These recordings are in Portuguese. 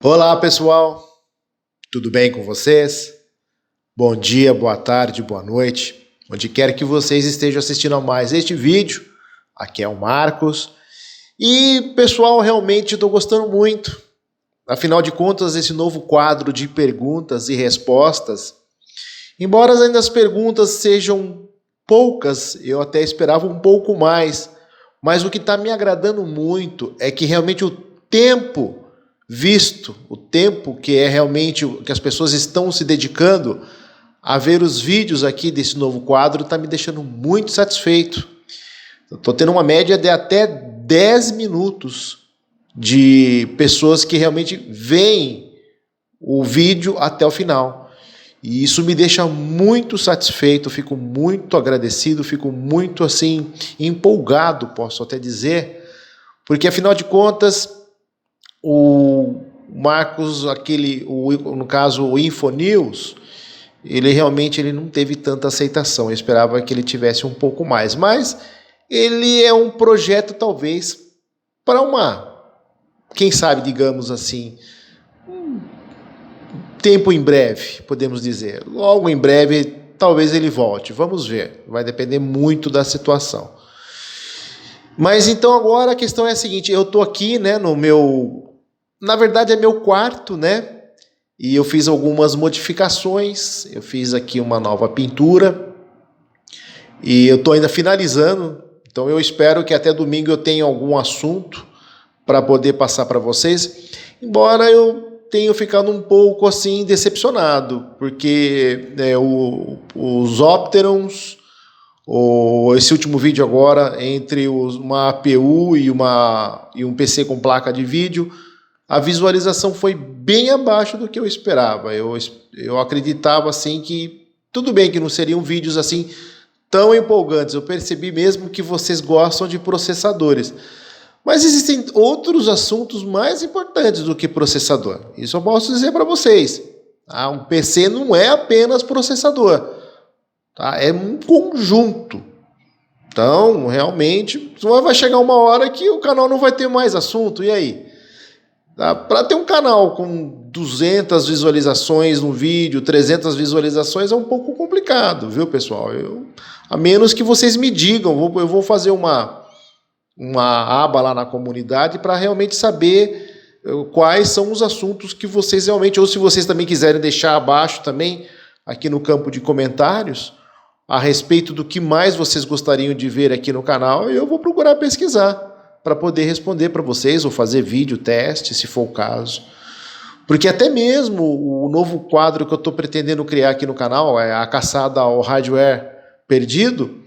Olá pessoal, tudo bem com vocês? Bom dia, boa tarde, boa noite, onde quer que vocês estejam assistindo a mais este vídeo. Aqui é o Marcos e pessoal, realmente estou gostando muito. Afinal de contas, esse novo quadro de perguntas e respostas, embora ainda as perguntas sejam poucas, eu até esperava um pouco mais, mas o que está me agradando muito é que realmente o tempo visto, o tempo que é realmente que as pessoas estão se dedicando a ver os vídeos aqui desse novo quadro, está me deixando muito satisfeito. Estou tendo uma média de até 10 minutos de pessoas que realmente veem o vídeo até o final. E isso me deixa muito satisfeito, fico muito agradecido, fico muito assim empolgado, posso até dizer, porque afinal de contas o Marcos, no caso o Infonews, ele realmente não teve tanta aceitação. Eu esperava que ele tivesse um pouco mais, mas ele é um projeto talvez para quem sabe, digamos assim, um tempo em breve, podemos dizer. Logo em breve, talvez ele volte. Vamos ver, vai depender muito da situação. Mas então agora a questão é a seguinte, eu estou aqui, né, na verdade é meu quarto, né? E eu fiz algumas modificações, eu fiz aqui uma nova pintura e eu estou ainda finalizando, então eu espero que até domingo eu tenha algum assunto para poder passar para vocês, embora eu tenha ficado um pouco assim decepcionado, porque os Opterons, esse último vídeo agora, entre uma APU e um PC com placa de vídeo, a visualização foi bem abaixo do que eu esperava. Eu acreditava assim que tudo bem que não seriam vídeos assim tão empolgantes. Eu percebi mesmo que vocês gostam de processadores. Mas existem outros assuntos mais importantes do que processador. Isso eu posso dizer para vocês. Um PC não é apenas processador. Tá? É um conjunto. Então, realmente, vai chegar uma hora que o canal não vai ter mais assunto. E aí? Para ter um canal com 200 visualizações no vídeo, 300 visualizações, é um pouco complicado, viu, pessoal? A menos que vocês me digam, eu vou fazer uma aba lá na comunidade para realmente saber quais são os assuntos que vocês realmente, ou se vocês também quiserem deixar abaixo também, aqui no campo de comentários, a respeito do que mais vocês gostariam de ver aqui no canal, eu vou procurar pesquisar para poder responder para vocês ou fazer vídeo teste, se for o caso. Porque até mesmo o novo quadro que eu estou pretendendo criar aqui no canal, a caçada ao hardware perdido,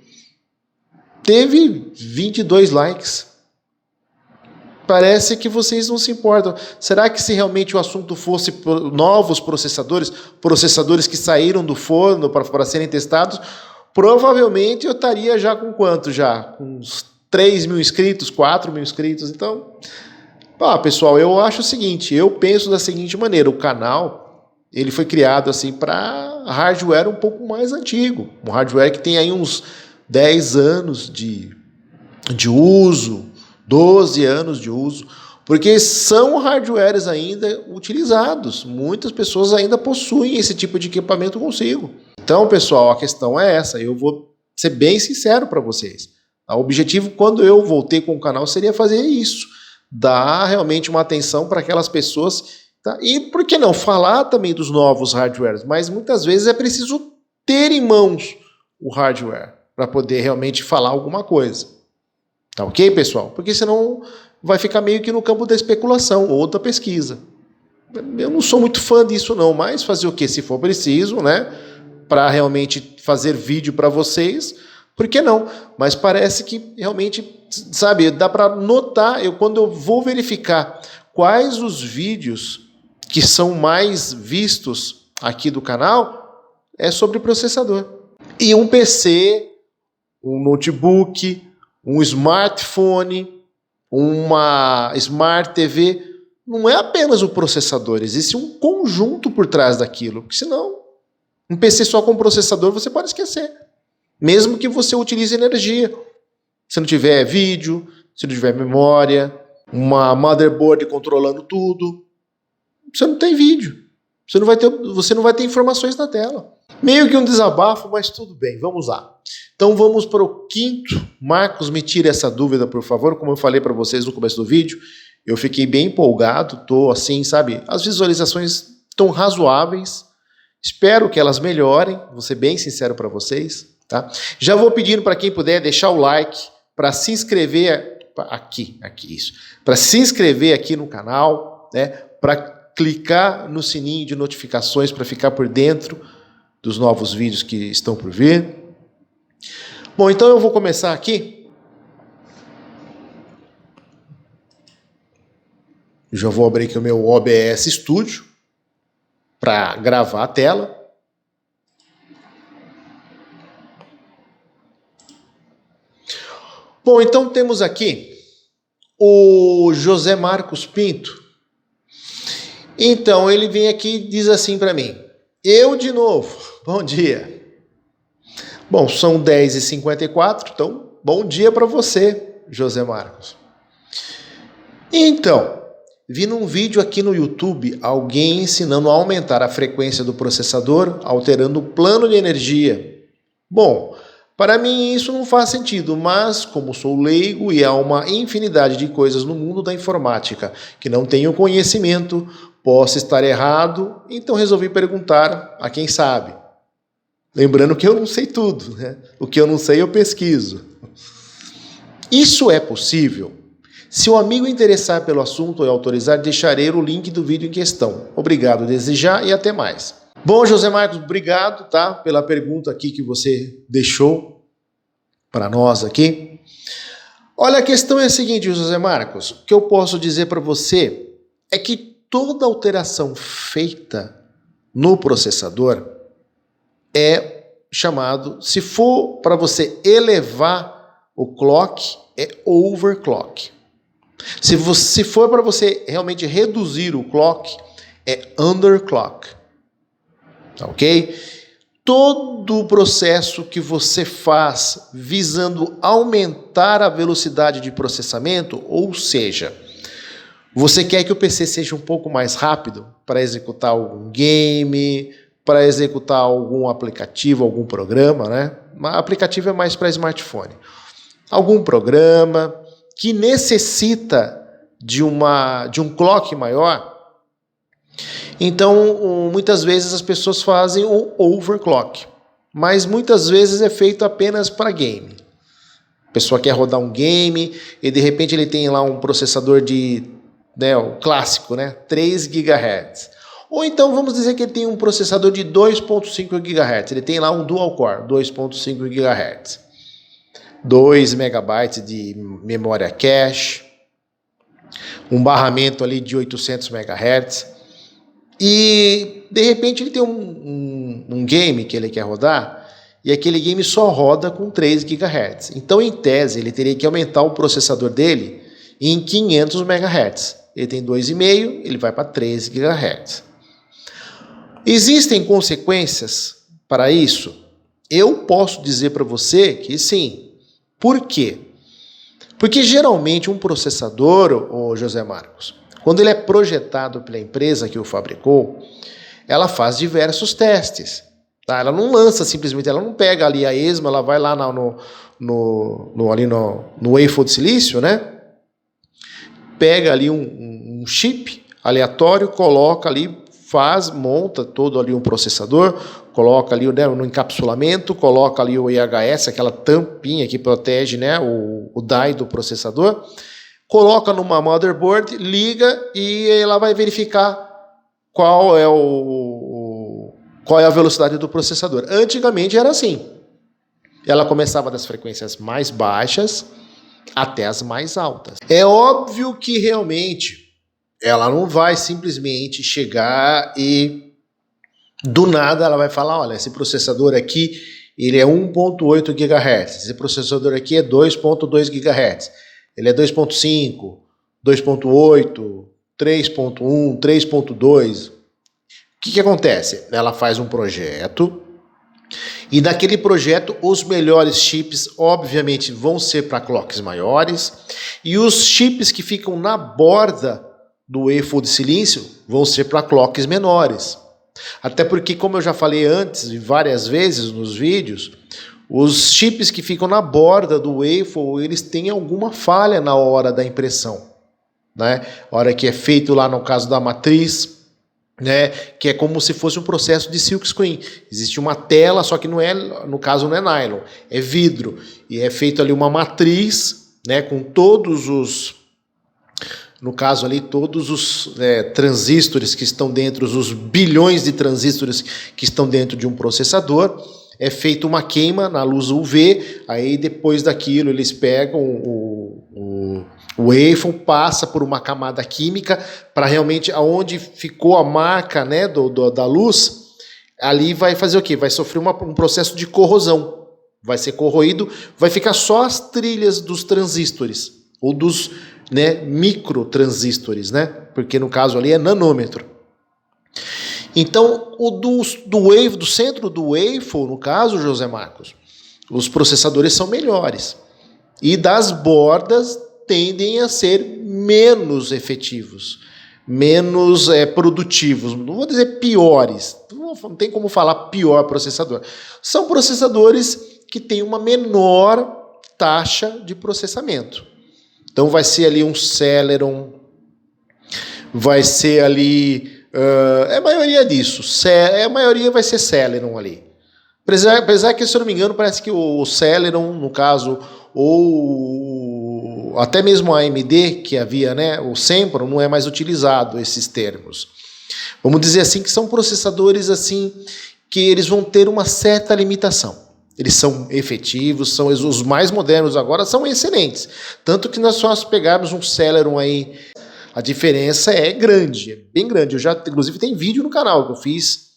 teve 22 likes. Parece que vocês não se importam. Será que se realmente o assunto fosse novos processadores que saíram do forno para serem testados, provavelmente eu estaria já com quanto já? Com uns 3 mil inscritos, 4 mil inscritos. Então, pessoal, eu acho o seguinte, eu penso da seguinte maneira, o canal, ele foi criado assim para hardware um pouco mais antigo, um hardware que tem aí uns 10 anos de uso, 12 anos de uso, porque são hardwares ainda utilizados, muitas pessoas ainda possuem esse tipo de equipamento consigo. Então, pessoal, a questão é essa, eu vou ser bem sincero para vocês. O objetivo, quando eu voltei com o canal, seria fazer isso. Dar realmente uma atenção para aquelas pessoas. Tá? E por que não? Falar também dos novos hardwares. Mas muitas vezes é preciso ter em mãos o hardware para poder realmente falar alguma coisa. Tá ok, pessoal? Porque senão vai ficar meio que no campo da especulação ou da pesquisa. Eu não sou muito fã disso não, mas fazer o que? Se for preciso, né? Para realmente fazer vídeo para vocês... Por que não? Mas parece que realmente, sabe, dá para notar, quando eu vou verificar quais os vídeos que são mais vistos aqui do canal, é sobre processador. E um PC, um notebook, um smartphone, uma Smart TV, não é apenas o processador, existe um conjunto por trás daquilo, porque senão um PC só com processador você pode esquecer. Mesmo que você utilize energia. Se não tiver vídeo, se não tiver memória, uma motherboard controlando tudo. você não tem vídeo. Você não vai ter informações na tela. Meio que um desabafo, mas tudo bem, vamos lá. Então vamos para o quinto. Marcos, me tire essa dúvida, por favor. Como eu falei para vocês no começo do vídeo, eu fiquei bem empolgado, tô assim, sabe? As visualizações estão razoáveis. Espero que elas melhorem, vou ser bem sincero para vocês, tá? Já vou pedindo para quem puder deixar o like, para se inscrever isso, para se inscrever aqui no canal, né? Para clicar no sininho de notificações para ficar por dentro dos novos vídeos que estão por vir. Bom, então eu vou começar aqui. Já vou abrir aqui o meu OBS Studio para gravar a tela. Bom, então temos aqui o José Marcos Pinto. Então ele vem aqui e diz assim para mim: eu de novo, bom dia. Bom, são 10h54, então bom dia para você, José Marcos. Então, vi num vídeo aqui no YouTube alguém ensinando a aumentar a frequência do processador, alterando o plano de energia. Bom, para mim isso não faz sentido, mas como sou leigo e há uma infinidade de coisas no mundo da informática que não tenho conhecimento, posso estar errado, então resolvi perguntar a quem sabe. Lembrando que eu não sei tudo, né? O que eu não sei eu pesquiso. Isso é possível? Se o amigo interessar pelo assunto e autorizar, deixarei o link do vídeo em questão. Obrigado desde já e até mais. Bom, José Marcos, obrigado, tá, pela pergunta aqui que você deixou para nós aqui. Olha, a questão é a seguinte, José Marcos, o que eu posso dizer para você é que toda alteração feita no processador é chamado, se for para você elevar o clock, é overclock. Se for para você realmente reduzir o clock, é underclock. Ok? Todo o processo que você faz visando aumentar a velocidade de processamento, ou seja, você quer que o PC seja um pouco mais rápido para executar algum game, para executar algum aplicativo, algum programa, né? Aplicativo é mais para smartphone. Algum programa que necessita de um clock maior. Então, muitas vezes as pessoas fazem o overclock, mas muitas vezes é feito apenas para game. A pessoa quer rodar um game e de repente ele tem lá um processador de, né, o clássico, né, 3 GHz. Ou então vamos dizer que ele tem um processador de 2.5 GHz, ele tem lá um dual core, 2.5 GHz. 2 MB de memória cache, um barramento ali de 800 MHz. E de repente ele tem um game que ele quer rodar e aquele game só roda com 3 GHz. Então, em tese, ele teria que aumentar o processador dele em 500 MHz. Ele tem 2,5, ele vai para 3 GHz. Existem consequências para isso? Eu posso dizer para você que sim. Por quê? Porque geralmente um processador, ô José Marcos, quando ele é projetado pela empresa que o fabricou, ela faz diversos testes. Tá? Ela não lança simplesmente, ela não pega ali a esma, ela vai lá no wafer de silício, né? Pega ali um chip aleatório, coloca ali, monta todo ali um processador, coloca ali, né, no encapsulamento, coloca ali o IHS, aquela tampinha que protege, né, o die do processador, coloca numa motherboard, liga e ela vai verificar qual é a velocidade do processador. Antigamente era assim. Ela começava das frequências mais baixas até as mais altas. É óbvio que realmente ela não vai simplesmente chegar e do nada ela vai falar, olha, esse processador aqui ele é 1.8 GHz, esse processador aqui é 2.2 GHz, ele é 2.5, 2.8, 3.1, 3.2. O que acontece? Ela faz um projeto e daquele projeto os melhores chips obviamente vão ser para clocks maiores e os chips que ficam na borda do waffle de silício vão ser para clocks menores. Até porque, como eu já falei antes e várias vezes nos vídeos, os chips que ficam na borda do waffle, eles têm alguma falha na hora da impressão, né? A hora que é feito lá no caso da matriz, né? Que é como se fosse um processo de silkscreen. Existe uma tela, só que não é, no caso não é nylon, é vidro. E é feito ali uma matriz, né? Com todos os, no caso ali, todos os transistores que estão dentro, os bilhões de transistores que estão dentro de um processador. É feita uma queima na luz UV, aí depois daquilo eles pegam o waffle, passa por uma camada química para realmente aonde ficou a marca, né, da luz, ali vai fazer o quê? Vai sofrer um processo de corrosão, vai ser corroído, vai ficar só as trilhas dos transistores, ou dos, né, microtransistores, né, porque no caso ali é nanômetro. Então, o do centro do waffle, no caso, José Marcos, os processadores são melhores. E das bordas tendem a ser menos efetivos, menos produtivos. Não vou dizer piores, não tem como falar pior processador. São processadores que têm uma menor taxa de processamento. Então vai ser ali um Celeron, vai ser ali... a maioria disso, a maioria vai ser Celeron ali. Apesar que, se eu não me engano, parece que o Celeron, no caso, ou até mesmo a AMD, que havia, né, o Sempron, não é mais utilizado esses termos. Vamos dizer assim que são processadores assim que eles vão ter uma certa limitação. Eles são efetivos, são os mais modernos agora, são excelentes. Tanto que nós só pegarmos um Celeron aí, a diferença é grande, é bem grande. Eu já, inclusive, tem vídeo no canal que eu fiz,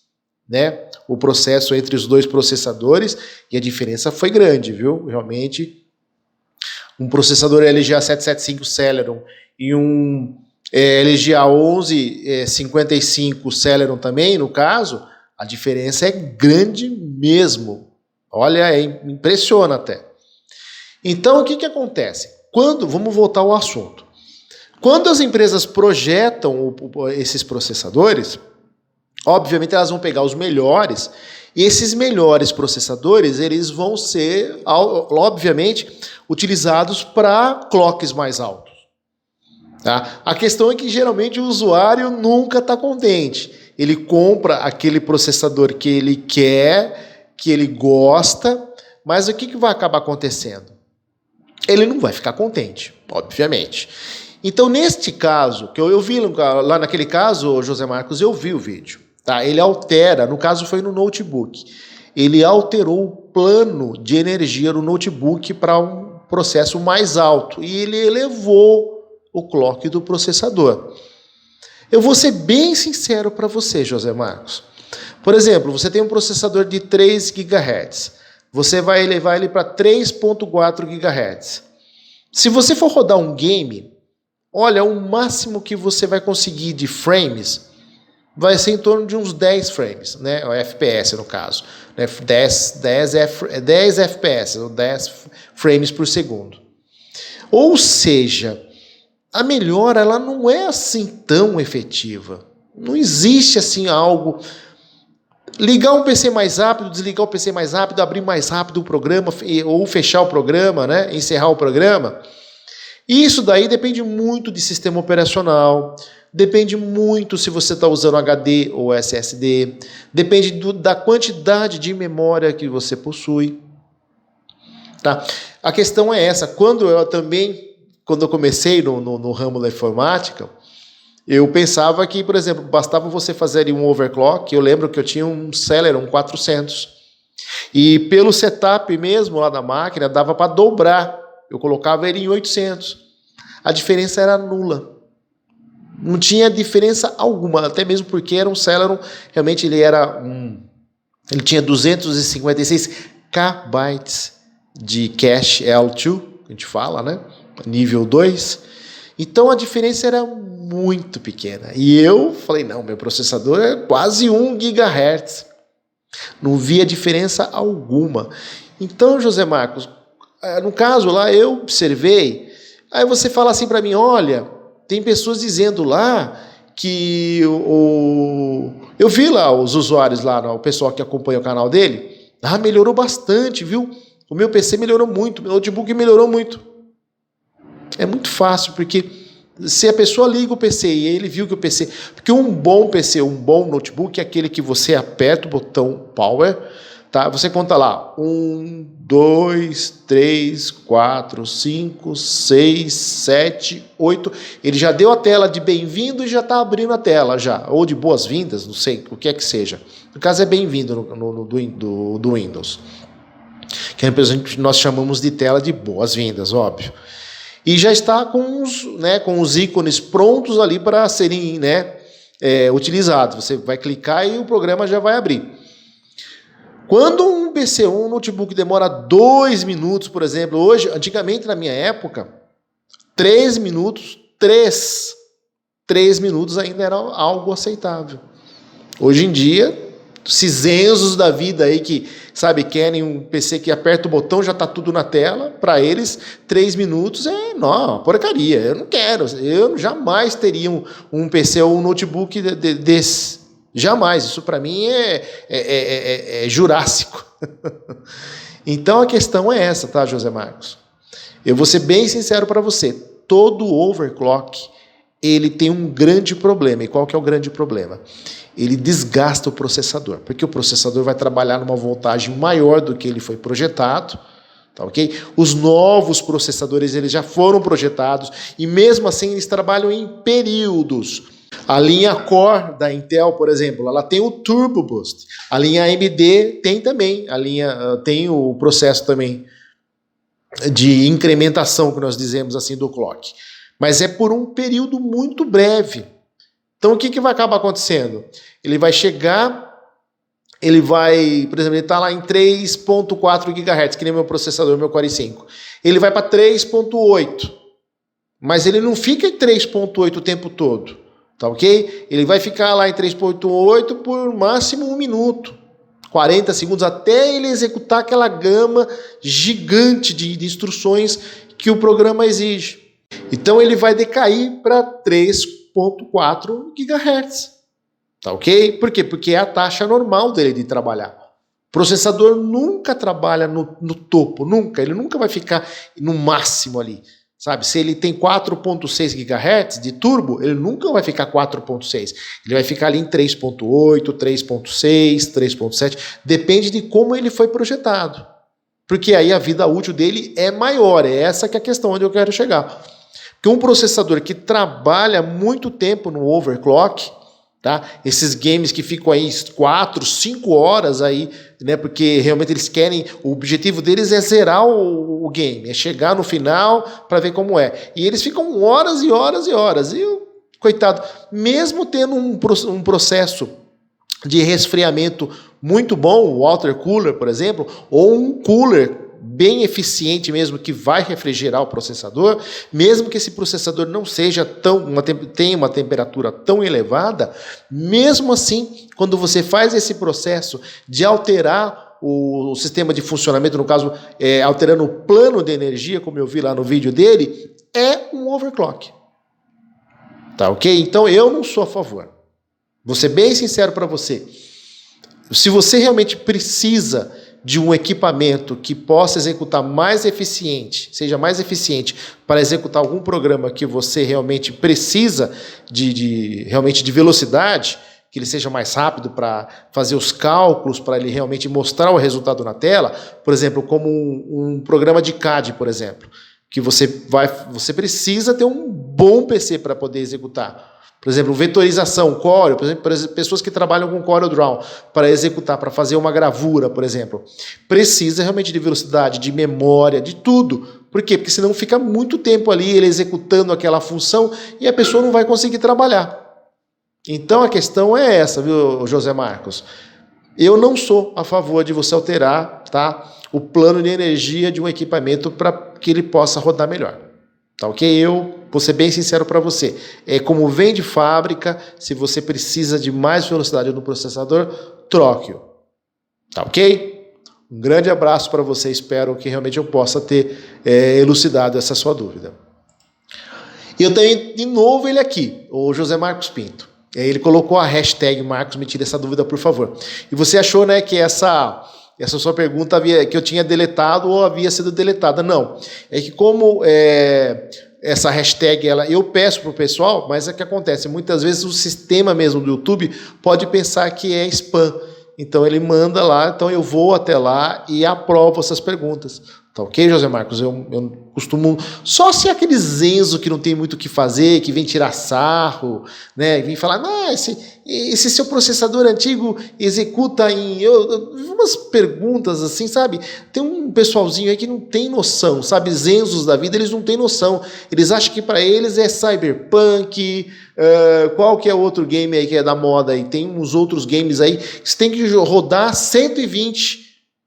né, o processo entre os dois processadores, e a diferença foi grande, viu? Realmente, um processador LGA 775 Celeron e um LGA 1155 Celeron também, no caso, a diferença é grande mesmo. Olha, impressiona até. Então, o que acontece? Vamos voltar ao assunto. Quando as empresas projetam esses processadores, obviamente elas vão pegar os melhores, e esses melhores processadores, eles vão ser, obviamente, utilizados para clocks mais altos. Tá? A questão é que geralmente o usuário nunca está contente. Ele compra aquele processador que ele quer, que ele gosta, mas o que vai acabar acontecendo? Ele não vai ficar contente, obviamente. Então, neste caso, que eu vi lá naquele caso, José Marcos, eu vi o vídeo. Tá? Ele altera, no caso foi no notebook, ele alterou o plano de energia do notebook para um processo mais alto e ele elevou o clock do processador. Eu vou ser bem sincero para você, José Marcos. Por exemplo, você tem um processador de 3 GHz, você vai elevar ele para 3.4 GHz. Se você for rodar um game, olha, o máximo que você vai conseguir de frames vai ser em torno de uns 10 frames, né? O FPS no caso, né? 10 FPS, ou 10 frames por segundo. Ou seja, a melhora ela não é assim tão efetiva. Não existe assim algo... Ligar um PC mais rápido, desligar o PC mais rápido, abrir mais rápido o programa, ou fechar o programa, né? Encerrar o programa. Isso daí depende muito de sistema operacional, depende muito se você está usando HD ou SSD, depende da quantidade de memória que você possui. Tá? A questão é essa, quando eu comecei no ramo da informática, eu pensava que, por exemplo, bastava você fazer um overclock. Eu lembro que eu tinha um Celeron 400, e pelo setup mesmo lá da máquina, dava para dobrar. Eu colocava ele em 800. A diferença era nula. Não tinha diferença alguma, até mesmo porque era um Celeron, realmente ele tinha 256 KB de cache L2, a gente fala, né? Nível 2. Então a diferença era muito pequena. E eu falei, não, meu processador é quase 1 GHz. Não via diferença alguma. Então, José Marcos, no caso lá eu observei, aí você fala assim para mim, olha, tem pessoas dizendo lá que eu vi lá os usuários lá, o pessoal que acompanha o canal dele, melhorou bastante, viu? O meu PC melhorou muito, meu notebook melhorou muito. É muito fácil, porque se a pessoa liga o PC e ele viu que o PC... Porque um bom PC, um bom notebook é aquele que você aperta o botão Power, tá? Você conta lá, 1, 2, 3, 4, 5, 6, 7, 8. Ele já deu a tela de bem-vindo e já está abrindo a tela já. Ou de boas-vindas, não sei, o que é que seja. No caso é bem-vindo do Windows. Que nós chamamos de tela de boas-vindas, óbvio. E já está com os ícones prontos ali para serem utilizados. Você vai clicar e o programa já vai abrir. Quando um PC, um notebook demora 2 minutos, por exemplo, hoje, antigamente na minha época, 3 minutos ainda era algo aceitável. Hoje em dia, esses da vida aí que, querem um PC que aperta o botão, já está tudo na tela, para eles, 3 minutos porcaria, eu não quero, eu jamais teria um PC ou um notebook desse. Jamais, isso para mim é jurássico. Então a questão é essa, tá, José Marcos? Eu vou ser bem sincero para você, todo overclock, ele tem um grande problema. E qual que é o grande problema? Ele desgasta o processador, porque o processador vai trabalhar numa voltagem maior do que ele foi projetado, tá ok? Os novos processadores, eles já foram projetados, e mesmo assim eles trabalham em períodos. A linha Core da Intel, por exemplo, ela tem o Turbo Boost. A linha AMD tem também, tem o processo também de incrementação, que nós dizemos assim, do clock. Mas é por um período muito breve. Então o que vai acabar acontecendo? Ele vai chegar, por exemplo, ele está lá em 3.4 GHz, que nem meu processador, meu Core i5. Ele vai para 3.8, mas ele não fica em 3.8 o tempo todo, tá ok? Ele vai ficar lá em 3.8 por máximo 1 minuto, 40 segundos, até ele executar aquela gama gigante de instruções que o programa exige. Então ele vai decair para 3.4 GHz. Tá ok? Por quê? Porque é a taxa normal dele de trabalhar. O processador nunca trabalha no topo, nunca. Ele nunca vai ficar no máximo ali. Se ele tem 4.6 GHz de turbo, ele nunca vai ficar 4.6. Ele vai ficar ali em 3.8, 3.6, 3.7. Depende de como ele foi projetado. Porque aí a vida útil dele é maior. É essa que é a questão onde eu quero chegar. Porque um processador que trabalha muito tempo no overclock, tá? Esses games que ficam aí 4, 5 horas aí, né? Porque realmente eles querem, o objetivo deles é zerar o game, é chegar no final para ver como é. E eles ficam horas e horas e horas. E coitado, mesmo tendo um processo de resfriamento muito bom, o water cooler, por exemplo, ou um cooler bem eficiente mesmo, que vai refrigerar o processador, mesmo que esse processador não seja tenha uma temperatura tão elevada, mesmo assim, quando você faz esse processo de alterar o sistema de funcionamento, no caso, alterando o plano de energia, como eu vi lá no vídeo dele, é um overclock. Tá ok? Então eu não sou a favor. Vou ser bem sincero para você. Se você realmente precisa de um equipamento que possa executar mais eficiente, seja mais eficiente para executar algum programa que você realmente precisa realmente de velocidade, que ele seja mais rápido para fazer os cálculos, para ele realmente mostrar o resultado na tela, por exemplo, como um programa de CAD, por exemplo, que você precisa ter um bom PC para poder executar. Por exemplo, vetorização, Corel, por exemplo, pessoas que trabalham com CorelDRAW para executar, para fazer uma gravura, por exemplo, precisa realmente de velocidade, de memória, de tudo. Por quê? Porque senão fica muito tempo ali ele executando aquela função e a pessoa não vai conseguir trabalhar. Então a questão é essa, viu, José Marcos? Eu não sou a favor de você alterar, tá, o plano de energia de um equipamento para que ele possa rodar melhor. Tá ok? Eu vou ser bem sincero para você. É como vem de fábrica, se você precisa de mais velocidade no processador, troque-o. Tá ok? Um grande abraço para você, espero que realmente eu possa ter elucidado essa sua dúvida. E eu tenho de novo ele aqui, o José Marcos Pinto. Ele colocou a hashtag Marcos, me tira essa dúvida, por favor. E você achou, né, que essa sua pergunta que eu tinha deletado ou havia sido deletada. Não. É que como essa hashtag, eu peço para o pessoal, mas é que acontece, muitas vezes o sistema mesmo do YouTube pode pensar que é spam. Então ele manda lá, então eu vou até lá e aprovo essas perguntas. Tá ok, José Marcos? Eu costumo... Só se é aquele Zenzo que não tem muito o que fazer, que vem tirar sarro, né? Vem falar, não, esse seu processador antigo executa em... umas perguntas assim, sabe? Tem um pessoalzinho aí que não tem noção, sabe? Zenzos da vida, eles não têm noção. Eles acham que para eles é Cyberpunk, qual que é outro game aí que é da moda aí? Tem uns outros games aí que você tem que rodar 120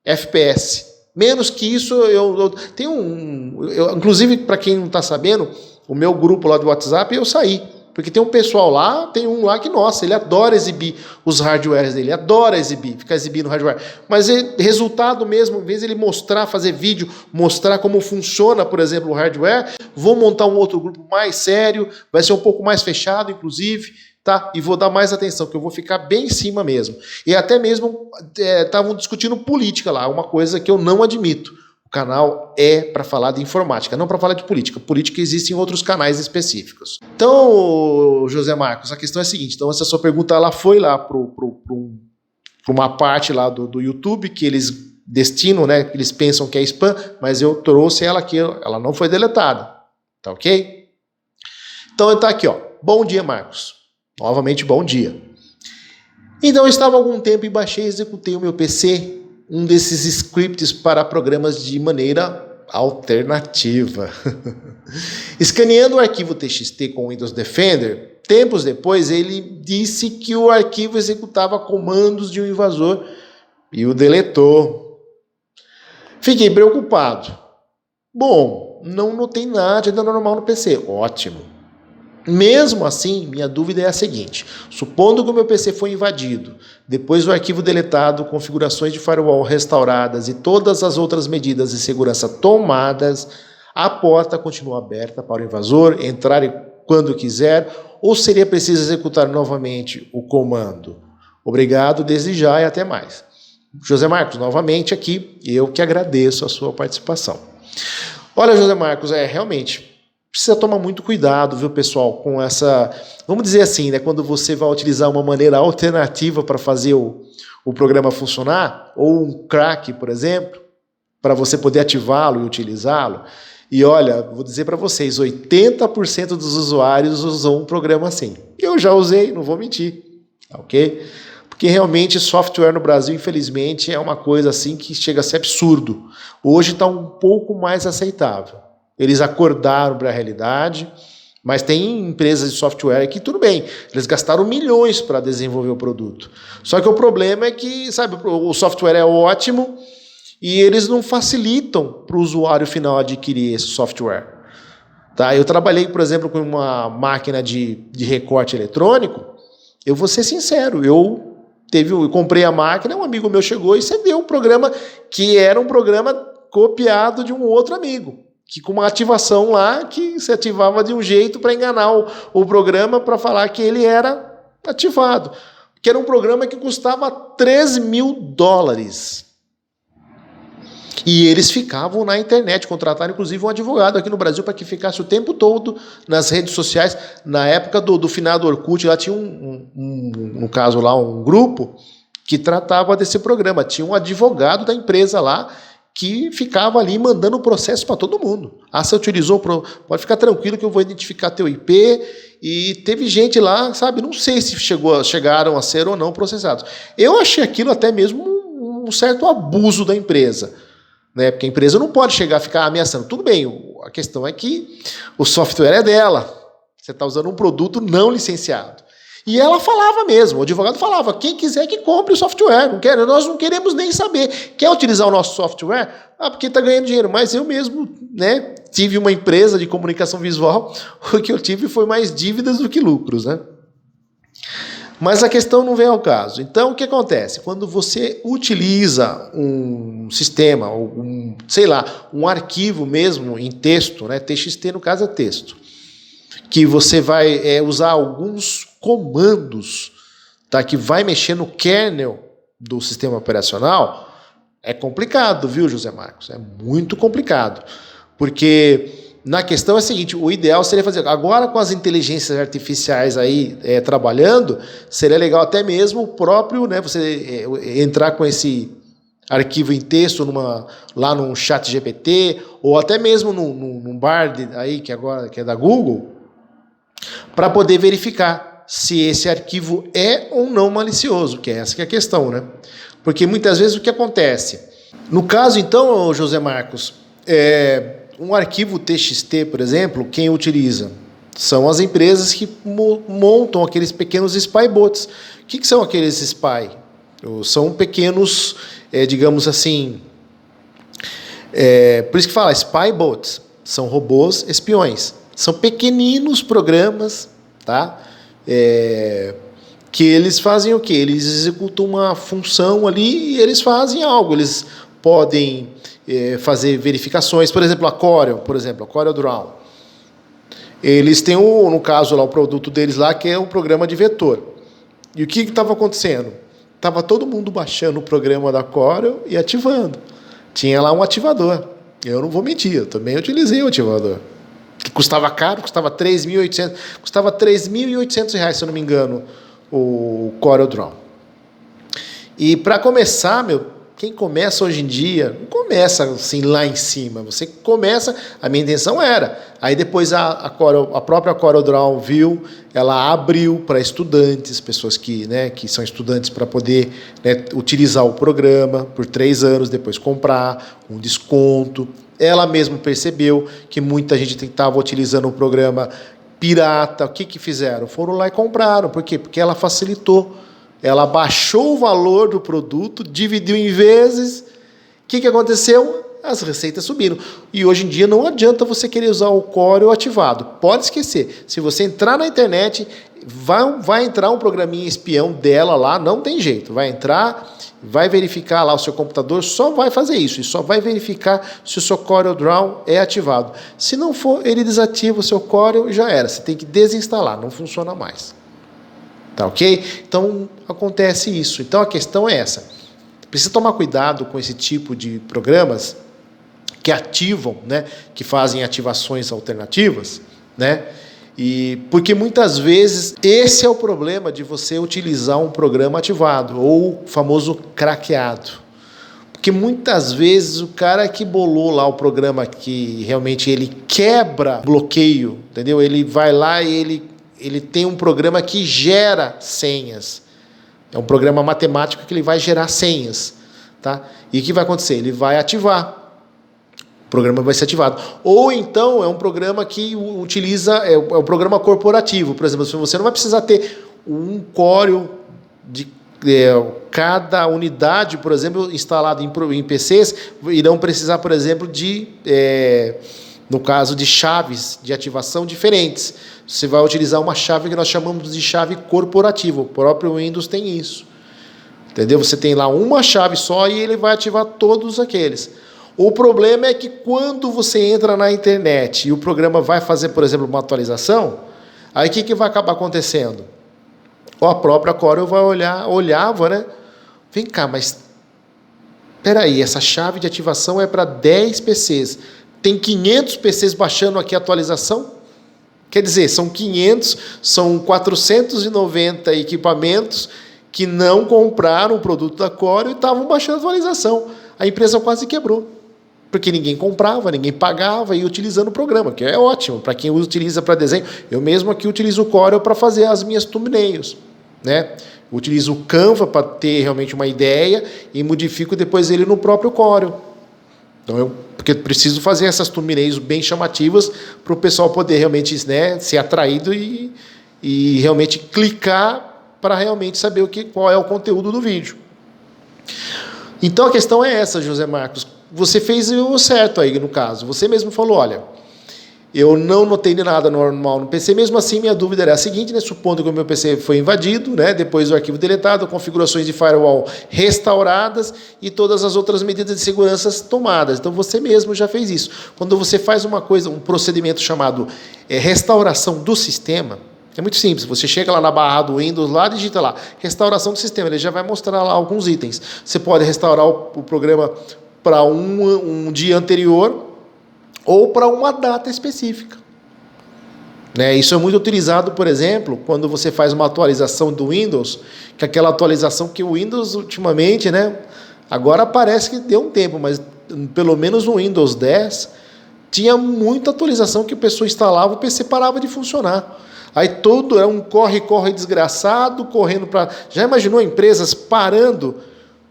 FPS. Menos que isso, eu tenho inclusive, para quem não está sabendo, o meu grupo lá do WhatsApp, eu saí. Porque tem um pessoal lá, tem um lá que, nossa, ele adora exibir os hardwares dele, adora ficar exibindo o hardware. Mas resultado mesmo, em vez de ele mostrar, fazer vídeo, mostrar como funciona, por exemplo, o hardware, vou montar um outro grupo mais sério, vai ser um pouco mais fechado, inclusive, tá? E vou dar mais atenção, porque eu vou ficar bem em cima mesmo. E até mesmo estavam discutindo política lá, uma coisa que eu não admito. O canal é para falar de informática, não para falar de política. Política existe em outros canais específicos. Então, José Marcos, a questão é a seguinte. Então, essa sua pergunta ela foi lá para uma parte lá do YouTube que eles destinam, né? Que eles pensam que é spam, mas eu trouxe ela aqui, ela não foi deletada. Tá ok? Então, está aqui, ó. Bom dia, Marcos. Novamente, bom dia. Então, eu estava há algum tempo e baixei e executei o meu PC, um desses scripts para programas de maneira alternativa. Escaneando o arquivo TXT com o Windows Defender, tempos depois ele disse que o arquivo executava comandos de um invasor e o deletou. Fiquei preocupado. Bom, não notei nada de normal no PC. Ótimo. Mesmo assim, minha dúvida é a seguinte: supondo que o meu PC foi invadido, depois do arquivo deletado, configurações de firewall restauradas e todas as outras medidas de segurança tomadas, a porta continua aberta para o invasor entrar quando quiser, ou seria preciso executar novamente o comando? Obrigado desde já e até mais. José Marcos, novamente aqui, eu que agradeço a sua participação. Olha, José Marcos, realmente... precisa tomar muito cuidado, viu, pessoal, com essa... Vamos dizer assim, né? Quando você vai utilizar uma maneira alternativa para fazer o programa funcionar, ou um crack, por exemplo, para você poder ativá-lo e utilizá-lo. E olha, vou dizer para vocês, 80% dos usuários usam um programa assim. Eu já usei, não vou mentir, ok? Porque realmente software no Brasil, infelizmente, é uma coisa assim que chega a ser absurdo. Hoje está um pouco mais aceitável. Eles acordaram para a realidade, mas tem empresas de software que, tudo bem, eles gastaram milhões para desenvolver o produto. Só que o problema é que, sabe, o software é ótimo e eles não facilitam para o usuário final adquirir esse software. Tá? Eu trabalhei, por exemplo, com uma máquina de recorte eletrônico. Eu vou ser sincero, eu comprei a máquina, um amigo meu chegou e cedeu um programa que era um programa copiado de um outro amigo, que com uma ativação lá, que se ativava de um jeito para enganar o programa, para falar que ele era ativado. Que era um programa que custava $13 mil. E eles ficavam na internet, contrataram inclusive um advogado aqui no Brasil para que ficasse o tempo todo nas redes sociais. Na época do finado Orkut, lá tinha no caso lá, um grupo que tratava desse programa. Tinha um advogado da empresa lá, que ficava ali mandando o processo para todo mundo. Você utilizou, pode ficar tranquilo que eu vou identificar teu IP, e teve gente lá, sabe, não sei se chegaram a ser ou não processados. Eu achei aquilo até mesmo um certo abuso da empresa, né? Porque a empresa não pode chegar a ficar ameaçando. Tudo bem, a questão é que o software é dela, você está usando um produto não licenciado. E ela falava mesmo, o advogado falava, quem quiser que compre o software, nós não queremos nem saber. Quer utilizar o nosso software? Porque está ganhando dinheiro. Mas eu mesmo, né, tive uma empresa de comunicação visual, o que eu tive foi mais dívidas do que lucros, né? Mas a questão não vem ao caso. Então, o que acontece? Quando você utiliza um sistema, um arquivo mesmo em texto, né, TXT no caso é texto, que você vai usar alguns comandos, tá, que vai mexer no kernel do sistema operacional, é complicado, viu, José Marcos? É muito complicado. Porque na questão é a seguinte, o ideal seria fazer, agora com as inteligências artificiais aí trabalhando, seria legal até mesmo o próprio, né, você entrar com esse arquivo em texto lá no chat GPT, ou até mesmo num Bard aí, que é da Google, para poder verificar se esse arquivo é ou não malicioso, que é essa que é a questão, né? Porque muitas vezes o que acontece? No caso, então, José Marcos, um arquivo TXT, por exemplo, quem utiliza? São as empresas que montam aqueles pequenos spybots. O que são aqueles spy? São pequenos, digamos assim, por isso que fala spybots, são robôs espiões. São pequeninos programas, tá? Que eles fazem o quê? Eles executam uma função ali e eles fazem algo. Eles podem fazer verificações. Por exemplo, a CorelDRAW. Eles têm, no caso, lá, o produto deles lá, que é um programa de vetor. E o que estava acontecendo? Estava todo mundo baixando o programa da Corel e ativando. Tinha lá um ativador. Eu não vou mentir, eu também utilizei o ativador. Que custava caro, custava R$3.800, se eu não me engano, o CorelDRAW. E para começar, quem começa hoje em dia, não começa assim lá em cima, você começa, a minha intenção era, aí depois a própria CorelDRAW viu, ela abriu para estudantes, pessoas que são estudantes para poder utilizar o programa por 3 anos, depois comprar, um desconto. Ela mesma percebeu que muita gente estava utilizando o programa pirata. O que fizeram? Foram lá e compraram. Por quê? Porque ela facilitou. Ela baixou o valor do produto, dividiu em vezes. O que aconteceu? As receitas subiram. E hoje em dia não adianta você querer usar o Corel ativado. Pode esquecer. Se você entrar na internet, vai entrar um programinha espião dela lá, não tem jeito. Vai entrar, vai verificar lá o seu computador, só vai fazer isso. E só vai verificar se o seu CorelDRAW é ativado. Se não for, ele desativa o seu Corel e já era. Você tem que desinstalar, não funciona mais. Tá ok? Então, acontece isso. Então, a questão é essa. Precisa tomar cuidado com esse tipo de programas que ativam, que fazem ativações alternativas, e porque muitas vezes esse é o problema de você utilizar um programa ativado, ou o famoso craqueado. Porque muitas vezes o cara que bolou lá o programa que realmente ele quebra bloqueio, entendeu? Ele vai lá e ele tem um programa que gera senhas. É um programa matemático que ele vai gerar senhas. Tá? E o que vai acontecer? Ele vai ativar. O programa vai ser ativado. Ou então é um programa que utiliza, é um programa corporativo. Por exemplo, você não vai precisar ter um Corel de cada unidade, por exemplo, instalado em PCs, irão precisar, por exemplo, no caso de chaves de ativação diferentes. Você vai utilizar uma chave que nós chamamos de chave corporativa. O próprio Windows tem isso. Entendeu? Você tem lá uma chave só e ele vai ativar todos aqueles. O problema é que quando você entra na internet e o programa vai fazer, por exemplo, uma atualização, aí o que vai acabar acontecendo? A própria Corel vai olhava, Vem cá, mas peraí, essa chave de ativação é para 10 PCs. Tem 500 PCs baixando aqui a atualização? Quer dizer, são 500, são 490 equipamentos que não compraram o produto da Corel e estavam baixando a atualização. A empresa quase quebrou, porque ninguém comprava, ninguém pagava e utilizando o programa, que é ótimo para quem utiliza para desenho. Eu mesmo aqui utilizo o Corel para fazer as minhas thumbnails, Utilizo o Canva para ter realmente uma ideia e modifico depois ele no próprio Corel. Então, porque preciso fazer essas thumbnails bem chamativas para o pessoal poder realmente ser atraído e realmente clicar para realmente saber qual é o conteúdo do vídeo. Então a questão é essa, José Marcos. Você fez o certo aí no caso. Você mesmo falou, olha, Eu não notei nada normal no PC, mesmo assim minha dúvida era a seguinte, né? Supondo que o meu PC foi invadido, né? Depois o arquivo deletado, configurações de firewall restauradas e todas as outras medidas de segurança tomadas. Então você mesmo já fez isso. Quando você faz uma coisa, um procedimento chamado restauração do sistema, é muito simples, você chega lá na barra do Windows, lá digita lá, restauração do sistema, ele já vai mostrar lá alguns itens. Você pode restaurar o programa para um dia anterior, ou para uma data específica. Né? Isso é muito utilizado, por exemplo, quando você faz uma atualização do Windows, que é aquela atualização que o Windows ultimamente, né, agora parece que deu um tempo, mas pelo menos no Windows 10, tinha muita atualização que a pessoa instalava, o PC parava de funcionar. Aí todo era um corre-corre desgraçado, correndo para... Já imaginou empresas parando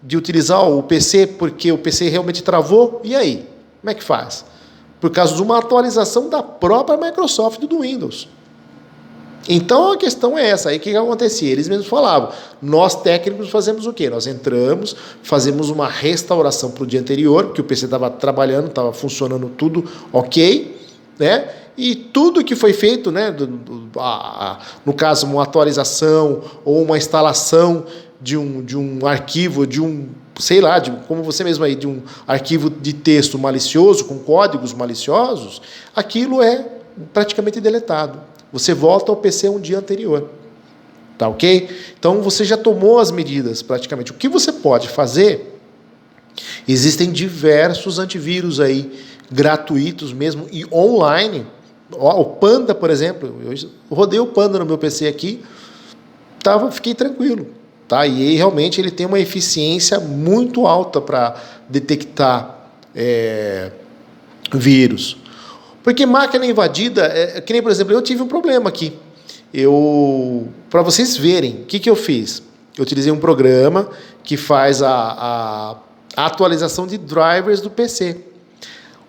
de utilizar o PC porque o PC realmente travou? E aí? Como é que faz? Por causa de uma atualização da própria Microsoft do Windows. Então a questão é essa. Aí o que acontecia? Eles mesmos falavam, nós técnicos fazemos o quê? Nós entramos, fazemos uma restauração para o dia anterior, porque o PC estava trabalhando, estava funcionando tudo ok, né? E tudo que foi feito, né, no caso uma atualização ou uma instalação de um arquivo, sei lá, como você mesmo aí, de um arquivo de texto malicioso, com códigos maliciosos, aquilo é praticamente deletado. Você volta ao PC um dia anterior. Tá ok? Então você já tomou as medidas praticamente. O que você pode fazer? Existem diversos antivírus aí, gratuitos mesmo, e online. O Panda, por exemplo, eu rodei o Panda no meu PC aqui, fiquei tranquilo. Tá? E realmente ele tem uma eficiência muito alta para detectar vírus. Porque máquina invadida, que nem, por exemplo, eu tive um problema aqui. Para vocês verem, o que eu fiz? Eu utilizei um programa que faz a atualização de drivers do PC.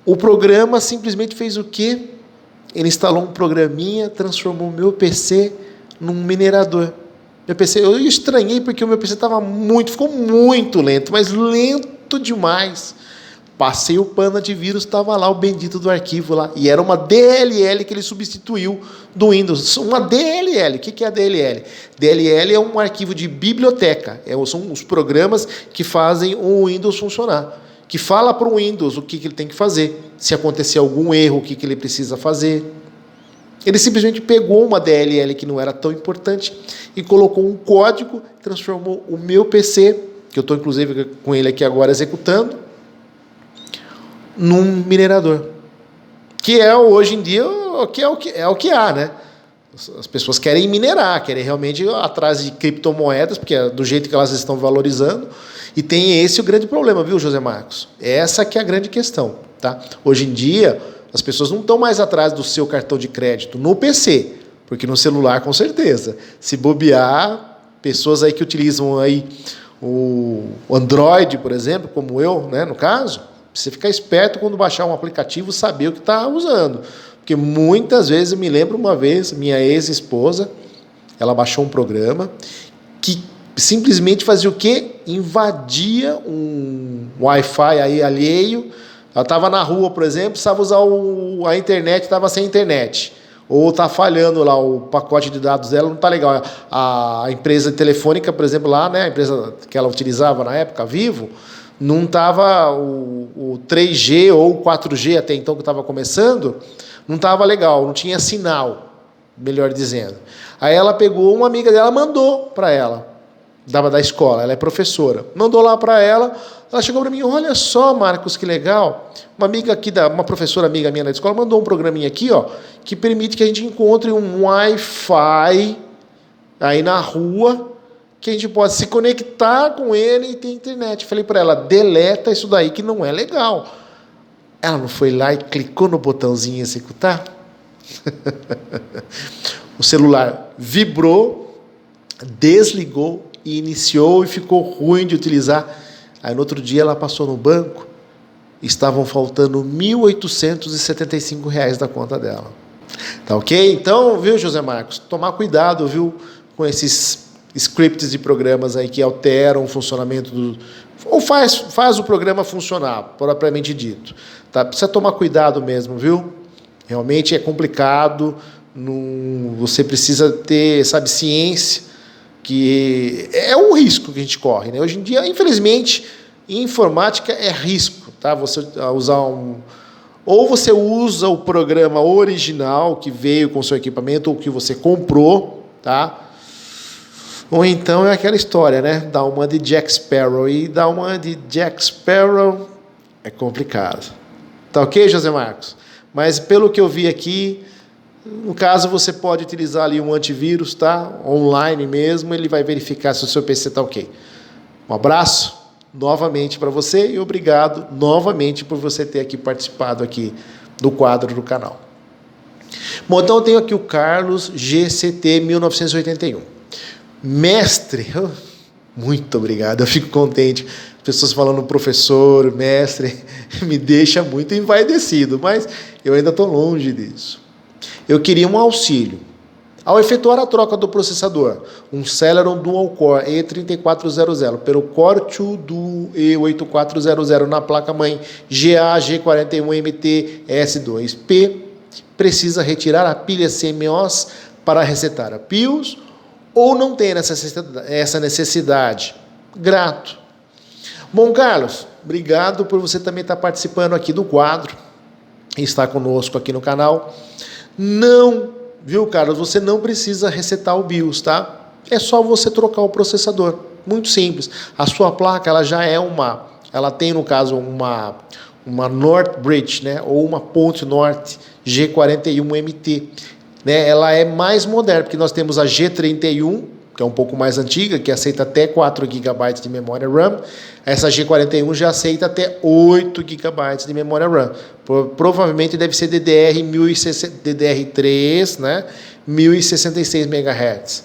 O programa simplesmente fez o quê? Ele instalou um programinha, transformou o meu PC num minerador. Meu PC, eu estranhei porque o meu PC ficou muito lento, mas lento demais. Passei o pano antivírus, estava lá o bendito do arquivo lá. E era uma DLL que ele substituiu do Windows. Uma DLL. O que é a DLL? DLL é um arquivo de biblioteca. São os programas que fazem o Windows funcionar. Que fala para o Windows o que ele tem que fazer. Se acontecer algum erro, o que ele precisa fazer. Ele simplesmente pegou uma DLL que não era tão importante e colocou um código, transformou o meu PC, que eu estou inclusive com ele aqui agora executando, num minerador. Que é hoje em dia o que há, né? As pessoas querem minerar, querem realmente ir atrás de criptomoedas, porque é do jeito que elas estão valorizando. E tem esse o grande problema, viu, José Marcos? Essa que é a grande questão. Tá? Hoje em dia, as pessoas não estão mais atrás do seu cartão de crédito no PC, porque no celular, com certeza. Se bobear, pessoas aí que utilizam aí o Android, por exemplo, como eu, né, no caso, você ficar esperto quando baixar um aplicativo, saber o que está usando. Porque muitas vezes, eu me lembro uma vez, minha ex-esposa, ela baixou um programa que simplesmente fazia o quê? Invadia um Wi-Fi aí alheio. Ela estava na rua, por exemplo, precisava usar a internet, estava sem internet. Ou está falhando lá, o pacote de dados dela não está legal. A empresa telefônica, por exemplo, lá, né, a empresa que ela utilizava na época, a Vivo, não estava o 3G ou o 4G até então que estava começando, não estava legal, não tinha sinal, melhor dizendo. Aí ela pegou, uma amiga dela mandou para ela, da escola, ela é professora, mandou lá para ela chegou para mim, olha só, Marcos, que legal, uma professora amiga minha da escola mandou um programinha aqui, ó, que permite que a gente encontre um Wi-Fi aí na rua, que a gente pode se conectar com ele e ter internet. Falei para ela, deleta isso daí que não é legal. Ela não foi lá e clicou no botãozinho executar? O celular vibrou, desligou e iniciou e ficou ruim de utilizar. Aí no outro dia ela passou no banco, estavam faltando R$ 1.875 da conta dela. Tá ok? Então, viu, José Marcos, tomar cuidado, viu, com esses scripts de programas aí que alteram o funcionamento ou faz o programa funcionar, propriamente dito. Tá? Precisa tomar cuidado mesmo, viu? Realmente é complicado, você precisa ter, sabe, ciência, que é um risco que a gente corre, né? Hoje em dia, infelizmente, informática é risco, tá? Você usar ou você usa o programa original que veio com o seu equipamento ou que você comprou, tá? Ou então é aquela história, né? Dá uma de Jack Sparrow, e dar uma de Jack Sparrow é complicado. Tá ok, José Marcos? Mas pelo que eu vi aqui, no caso você pode utilizar ali um antivírus, tá? Online mesmo, ele vai verificar se o seu PC tá ok. Um abraço novamente para você e obrigado novamente por você ter aqui participado aqui do quadro do canal. Bom, então eu tenho aqui o Carlos GCT 1981. Mestre, muito obrigado, eu fico contente. Pessoas falando professor, mestre, me deixa muito envaidecido, mas eu ainda estou longe disso. Eu queria um auxílio. Ao efetuar a troca do processador, um Celeron Dual Core E3400 pelo Core 2 do E8400 na placa-mãe GA-G41MT S2P, precisa retirar a pilha CMOS para resetar a BIOS ou não tem essa necessidade? Grato. Bom, Carlos, obrigado por você também estar participando aqui do quadro e estar conosco aqui no canal. Não, viu, Carlos, você não precisa resetar o BIOS, tá? É só você trocar o processador, muito simples. A sua placa, ela já é ela tem, no caso, uma North Bridge, né, ou uma ponte norte G41MT, né? Ela é mais moderna, porque nós temos a G31, que é um pouco mais antiga, que aceita até 4 GB de memória RAM. Essa G41 já aceita até 8 GB de memória RAM. Provavelmente deve ser DDR3, né? 1066 MHz,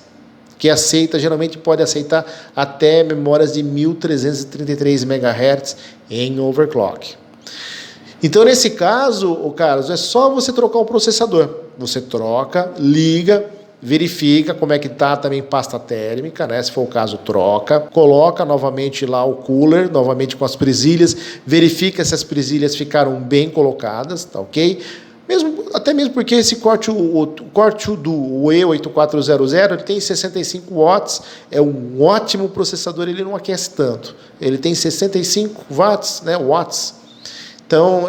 que aceita, geralmente pode aceitar até memórias de 1333 MHz em overclock. Então, nesse caso, Carlos, é só você trocar o processador. Você troca, liga, verifica como é que está também pasta térmica, né? Se for o caso, troca. Coloca novamente lá o cooler, novamente com as presilhas. Verifica se as presilhas ficaram bem colocadas, tá ok? Até mesmo porque esse Core 2 do E8400, ele tem 65 watts, é um ótimo processador, ele não aquece tanto. Ele tem 65 watts, né? Então,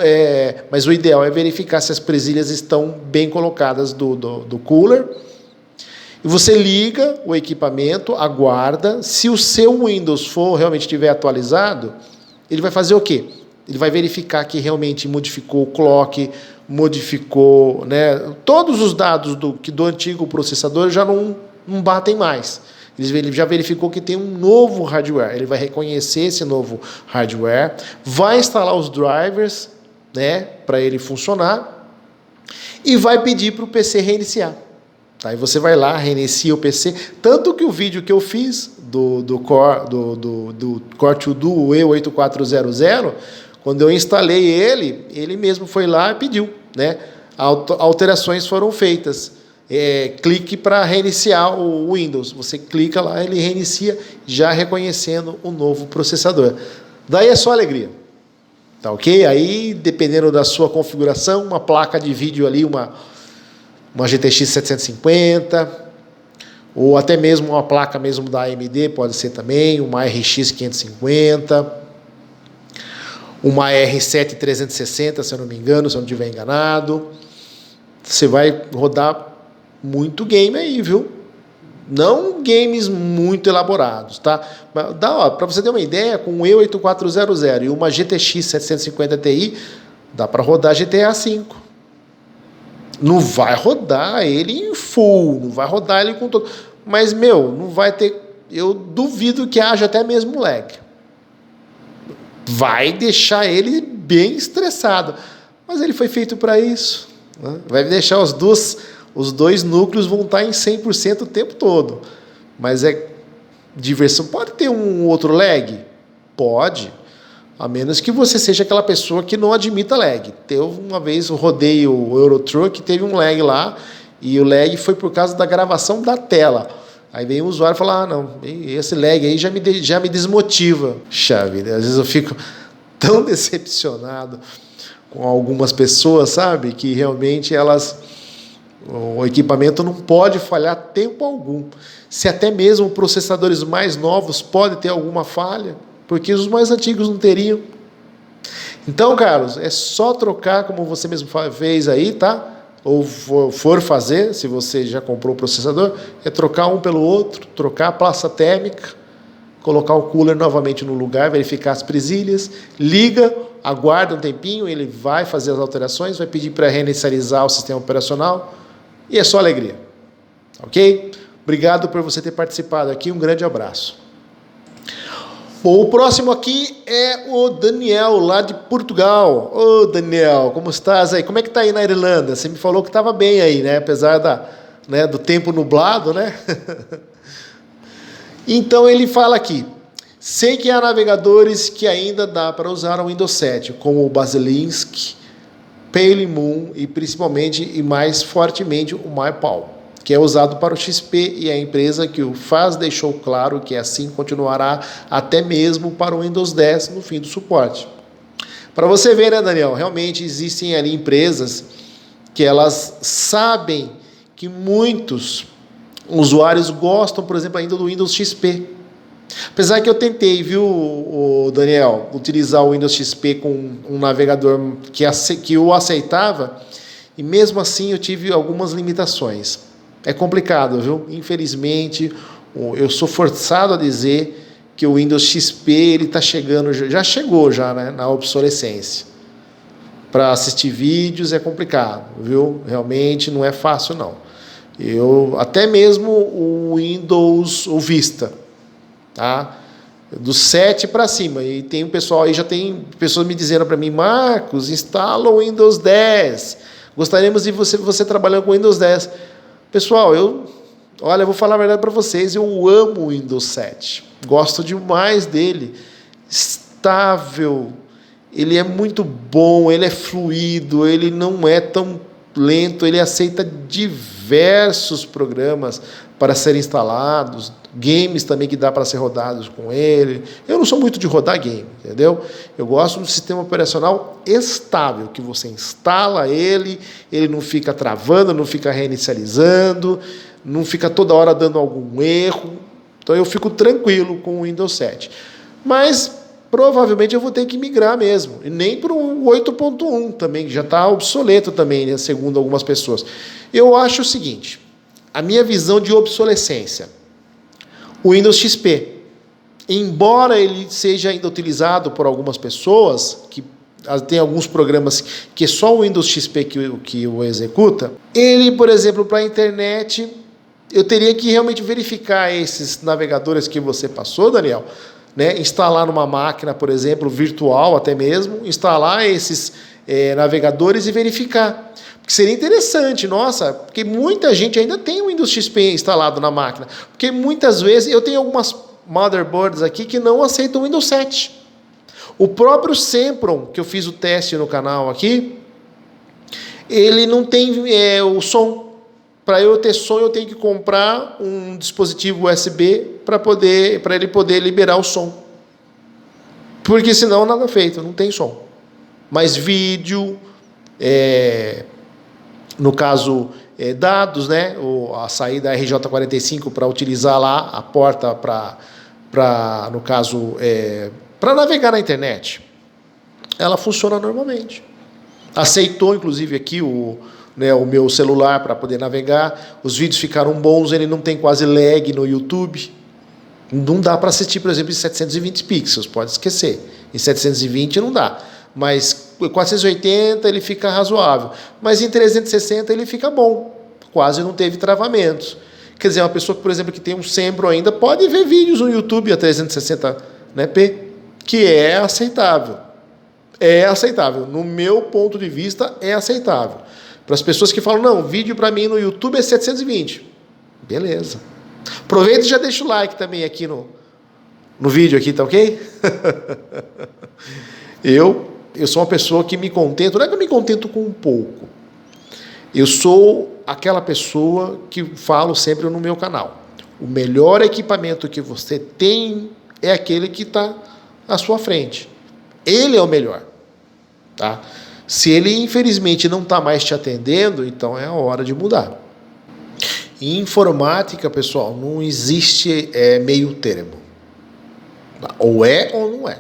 mas o ideal é verificar se as presilhas estão bem colocadas do cooler. E você liga o equipamento, aguarda. Se o seu Windows realmente estiver atualizado, ele vai fazer o quê? Ele vai verificar que realmente modificou o clock, modificou, né, todos os dados do antigo processador já não batem mais. Ele já verificou que tem um novo hardware. Ele vai reconhecer esse novo hardware, vai instalar os drivers, né, para ele funcionar e vai pedir para o PC reiniciar. Aí você vai lá, reinicia o PC. Tanto que o vídeo que eu fiz do Core 2 do E8400, quando eu instalei ele mesmo foi lá e pediu, né? Alterações foram feitas. Clique para reiniciar o Windows. Você clica lá, ele reinicia, já reconhecendo o novo processador. Daí é só alegria. Tá ok? Aí, dependendo da sua configuração, uma placa de vídeo ali, uma GTX 750, ou até mesmo uma placa mesmo da AMD, pode ser também, uma RX 550, uma R7 360, se eu não me engano, se eu não estiver enganado. Você vai rodar muito game aí, viu? Não games muito elaborados, tá? Para você ter uma ideia, com um E8400 e uma GTX 750 Ti, dá para rodar GTA V. Não vai rodar ele em full, não vai rodar ele com todo. Mas, não vai ter. Eu duvido que haja até mesmo lag. Vai deixar ele bem estressado. Mas ele foi feito para isso, né? Vai deixar os dois núcleos vão estar em 100% o tempo todo. Mas diversão. Pode ter um outro lag? Pode. A menos que você seja aquela pessoa que não admita lag. Uma vez eu rodei o Euro Truck, teve um lag lá, e o lag foi por causa da gravação da tela. Aí vem o usuário e fala, não, esse lag aí já me desmotiva. Chave, às vezes eu fico tão decepcionado com algumas pessoas, sabe? Que realmente o equipamento não pode falhar tempo algum. Se até mesmo processadores mais novos podem ter alguma falha, porque os mais antigos não teriam. Então, Carlos, é só trocar como você mesmo fez aí, tá? Ou for fazer, se você já comprou o processador, é trocar um pelo outro, trocar a placa térmica, colocar o cooler novamente no lugar, verificar as presilhas, liga, aguarda um tempinho, ele vai fazer as alterações, vai pedir para reinicializar o sistema operacional e é só alegria. Ok? Obrigado por você ter participado aqui, um grande abraço. Bom, o próximo aqui é o Daniel, lá de Portugal. Ô, Daniel, como estás aí? Como é que tá aí na Irlanda? Você me falou que estava bem aí, né? Apesar do tempo nublado, né? Então ele fala aqui: sei que há navegadores que ainda dá para usar o Windows 7, como o Basilisk, Pale Moon e principalmente e mais fortemente o MyPal, que é usado para o XP, e a empresa que o faz deixou claro que assim continuará até mesmo para o Windows 10 no fim do suporte. Para você ver, né, Daniel, realmente existem ali empresas que elas sabem que muitos usuários gostam, por exemplo, ainda do Windows XP. Apesar que eu tentei, viu, Daniel, utilizar o Windows XP com um navegador que o aceitava, e mesmo assim eu tive algumas limitações. É complicado, viu? Infelizmente, eu sou forçado a dizer que o Windows XP ele está chegando, já chegou né, na obsolescência. Para assistir vídeos é complicado, viu? Realmente não é fácil, não. Até mesmo o Windows, o Vista, tá? Do 7 para cima. E tem um pessoal aí, já tem pessoas me dizendo para mim: Marcos, instala o Windows 10. Gostaríamos de você trabalhando com o Windows 10. Pessoal, olha, eu vou falar a verdade para vocês, eu amo o Windows 7. Gosto demais dele. Estável, ele é muito bom, ele é fluido, ele não é tão lento, ele aceita diversos programas para serem instalados, games também que dá para ser rodados com ele. Eu não sou muito de rodar game, entendeu? Eu gosto do sistema operacional estável, que você instala ele não fica travando, não fica reinicializando, não fica toda hora dando algum erro. Então eu fico tranquilo com o Windows 7. Mas provavelmente eu vou ter que migrar mesmo, e nem para o 8.1 também, que já está obsoleto também, né, segundo algumas pessoas. Eu acho o seguinte, a minha visão de obsolescência: o Windows XP, embora ele seja ainda utilizado por algumas pessoas, que tem alguns programas que é só o Windows XP que o executa, ele, por exemplo, para a internet, eu teria que realmente verificar esses navegadores que você passou, Daniel, né? Instalar numa máquina, por exemplo, virtual até mesmo, instalar esses navegadores e verificar. Porque seria interessante, nossa, porque muita gente ainda tem o Windows XP instalado na máquina. Porque muitas vezes eu tenho algumas motherboards aqui que não aceitam o Windows 7. O próprio Sempron, que eu fiz o teste no canal aqui, ele não tem o som. Para eu ter som, eu tenho que comprar um dispositivo USB para ele poder liberar o som. Porque senão nada feito, não tem som. Mas vídeo, no caso, dados, né? A saída RJ45 para utilizar lá a porta no caso, para navegar na internet. Ela funciona normalmente. Aceitou, inclusive, aqui o meu celular para poder navegar. Os vídeos ficaram bons, ele não tem quase lag no YouTube. Não dá para assistir, por exemplo, em 720 pixels, pode esquecer. Em 720 não dá. Mas 480 ele fica razoável. Mas em 360 ele fica bom. Quase não teve travamentos. Quer dizer, uma pessoa, por exemplo, que tem um Sempron ainda, pode ver vídeos no YouTube a 360p, né, que é aceitável. É aceitável. No meu ponto de vista, é aceitável. Para as pessoas que falam: não, vídeo para mim no YouTube é 720. Beleza. Aproveita e já deixa o like também aqui no vídeo aqui, tá ok? Eu sou uma pessoa que me contento, não é que eu me contento com um pouco. Eu sou aquela pessoa que falo sempre no meu canal: o melhor equipamento que você tem é aquele que está à sua frente. Ele é o melhor, tá? Se ele, infelizmente, não está mais te atendendo, então é a hora de mudar. Em informática, pessoal, não existe meio termo. Ou é ou não é.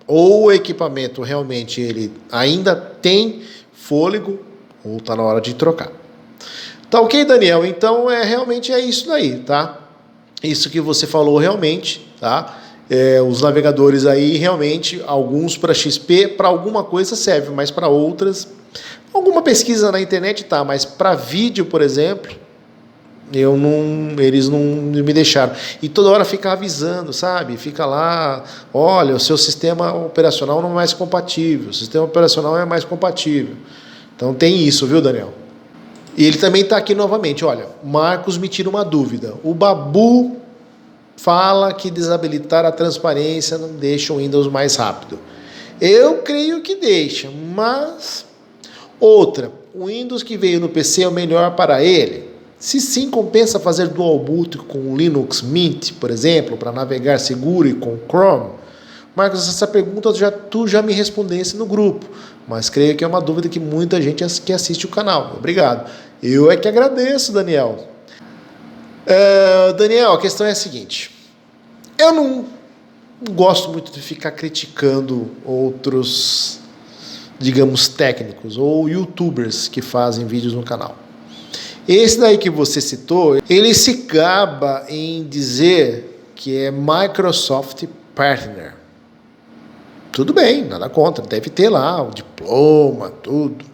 Ou o equipamento realmente ele ainda tem fôlego, ou está na hora de trocar. Tá ok, Daniel? Então realmente é isso daí, tá? Isso que você falou realmente, tá? Os navegadores aí realmente, alguns para XP, para alguma coisa serve, mas para outras, alguma pesquisa na internet tá, mas para vídeo, por exemplo, eles não me deixaram. E toda hora fica avisando, sabe? Fica lá, olha, o seu sistema operacional não é mais compatível, o sistema operacional é mais compatível. Então tem isso, viu, Daniel? E ele também está aqui novamente, olha, Marcos me tira uma dúvida. O Babu fala que desabilitar a transparência não deixa o Windows mais rápido. Eu creio que deixa, mas... Outra, o Windows que veio no PC é o melhor para ele? Se sim, compensa fazer dual boot com Linux Mint, por exemplo, para navegar seguro e com Chrome? Marcos, essa pergunta tu já me respondesse no grupo, mas creio que é uma dúvida que muita gente que assiste o canal. Obrigado. Eu é que agradeço, Daniel. Daniel, a questão é a seguinte. Eu não gosto muito de ficar criticando outros, digamos, técnicos ou youtubers que fazem vídeos no canal. Esse daí que você citou, ele se gaba em dizer que é Microsoft Partner. Tudo bem, nada contra, deve ter lá o diploma, tudo.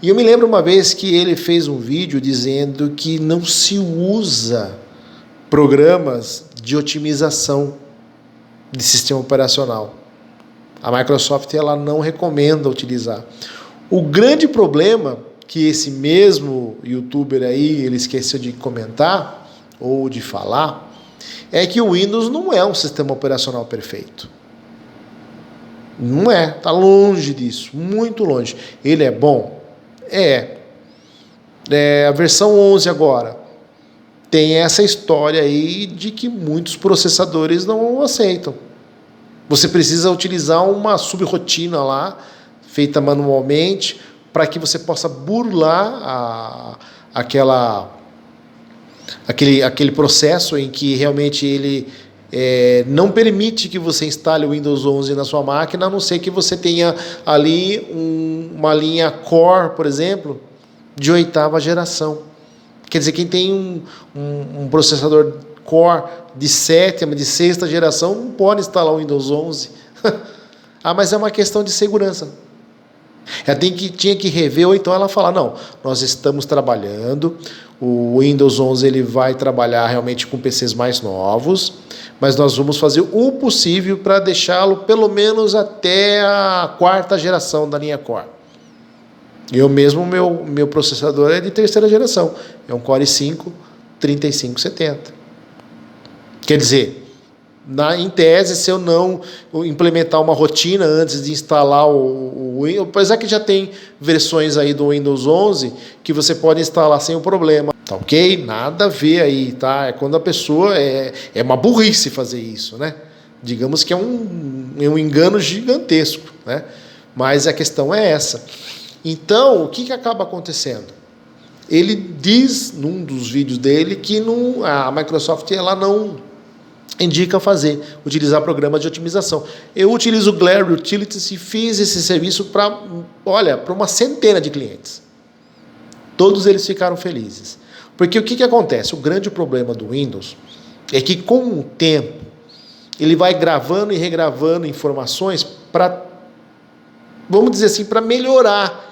E eu me lembro uma vez que ele fez um vídeo dizendo que não se usa programas de otimização de sistema operacional. A Microsoft ela não recomenda utilizar. O grande problema que esse mesmo youtuber aí, ele esqueceu de comentar ou de falar, é que o Windows não é um sistema operacional perfeito. Não é, está longe disso, muito longe. Ele é bom? A versão 11 agora tem essa história aí de que muitos processadores não aceitam. Você precisa utilizar uma subrotina lá, feita manualmente, para que você possa burlar aquele processo em que realmente ele não permite que você instale o Windows 11 na sua máquina, a não ser que você tenha ali uma linha Core, por exemplo, de 8ª geração. Quer dizer, quem tem um processador Core de 7ª, de 6ª geração, não pode instalar o Windows 11. Mas é uma questão de segurança. Ela tinha que rever, ou então ela fala, não, nós estamos trabalhando, o Windows 11 ele vai trabalhar realmente com PCs mais novos, mas nós vamos fazer o possível para deixá-lo pelo menos até a 4ª geração da linha Core. Eu mesmo, meu processador é de 3ª geração, é um Core i5 3570. Quer dizer, em tese, se eu não implementar uma rotina antes de instalar o Windows, apesar que já tem versões aí do Windows 11 que você pode instalar sem o problema, tá ok? Nada a ver aí, tá? É quando a pessoa é uma burrice fazer isso, né? Digamos que é um engano gigantesco, né? Mas a questão é essa. Então, o que acaba acontecendo? Ele diz, num dos vídeos dele, que a Microsoft ela não indica utilizar programas de otimização. Eu utilizo o Glare Utilities e fiz esse serviço para uma centena de clientes. Todos eles ficaram felizes. Porque o que acontece? O grande problema do Windows é que com o tempo ele vai gravando e regravando informações para, vamos dizer assim, para melhorar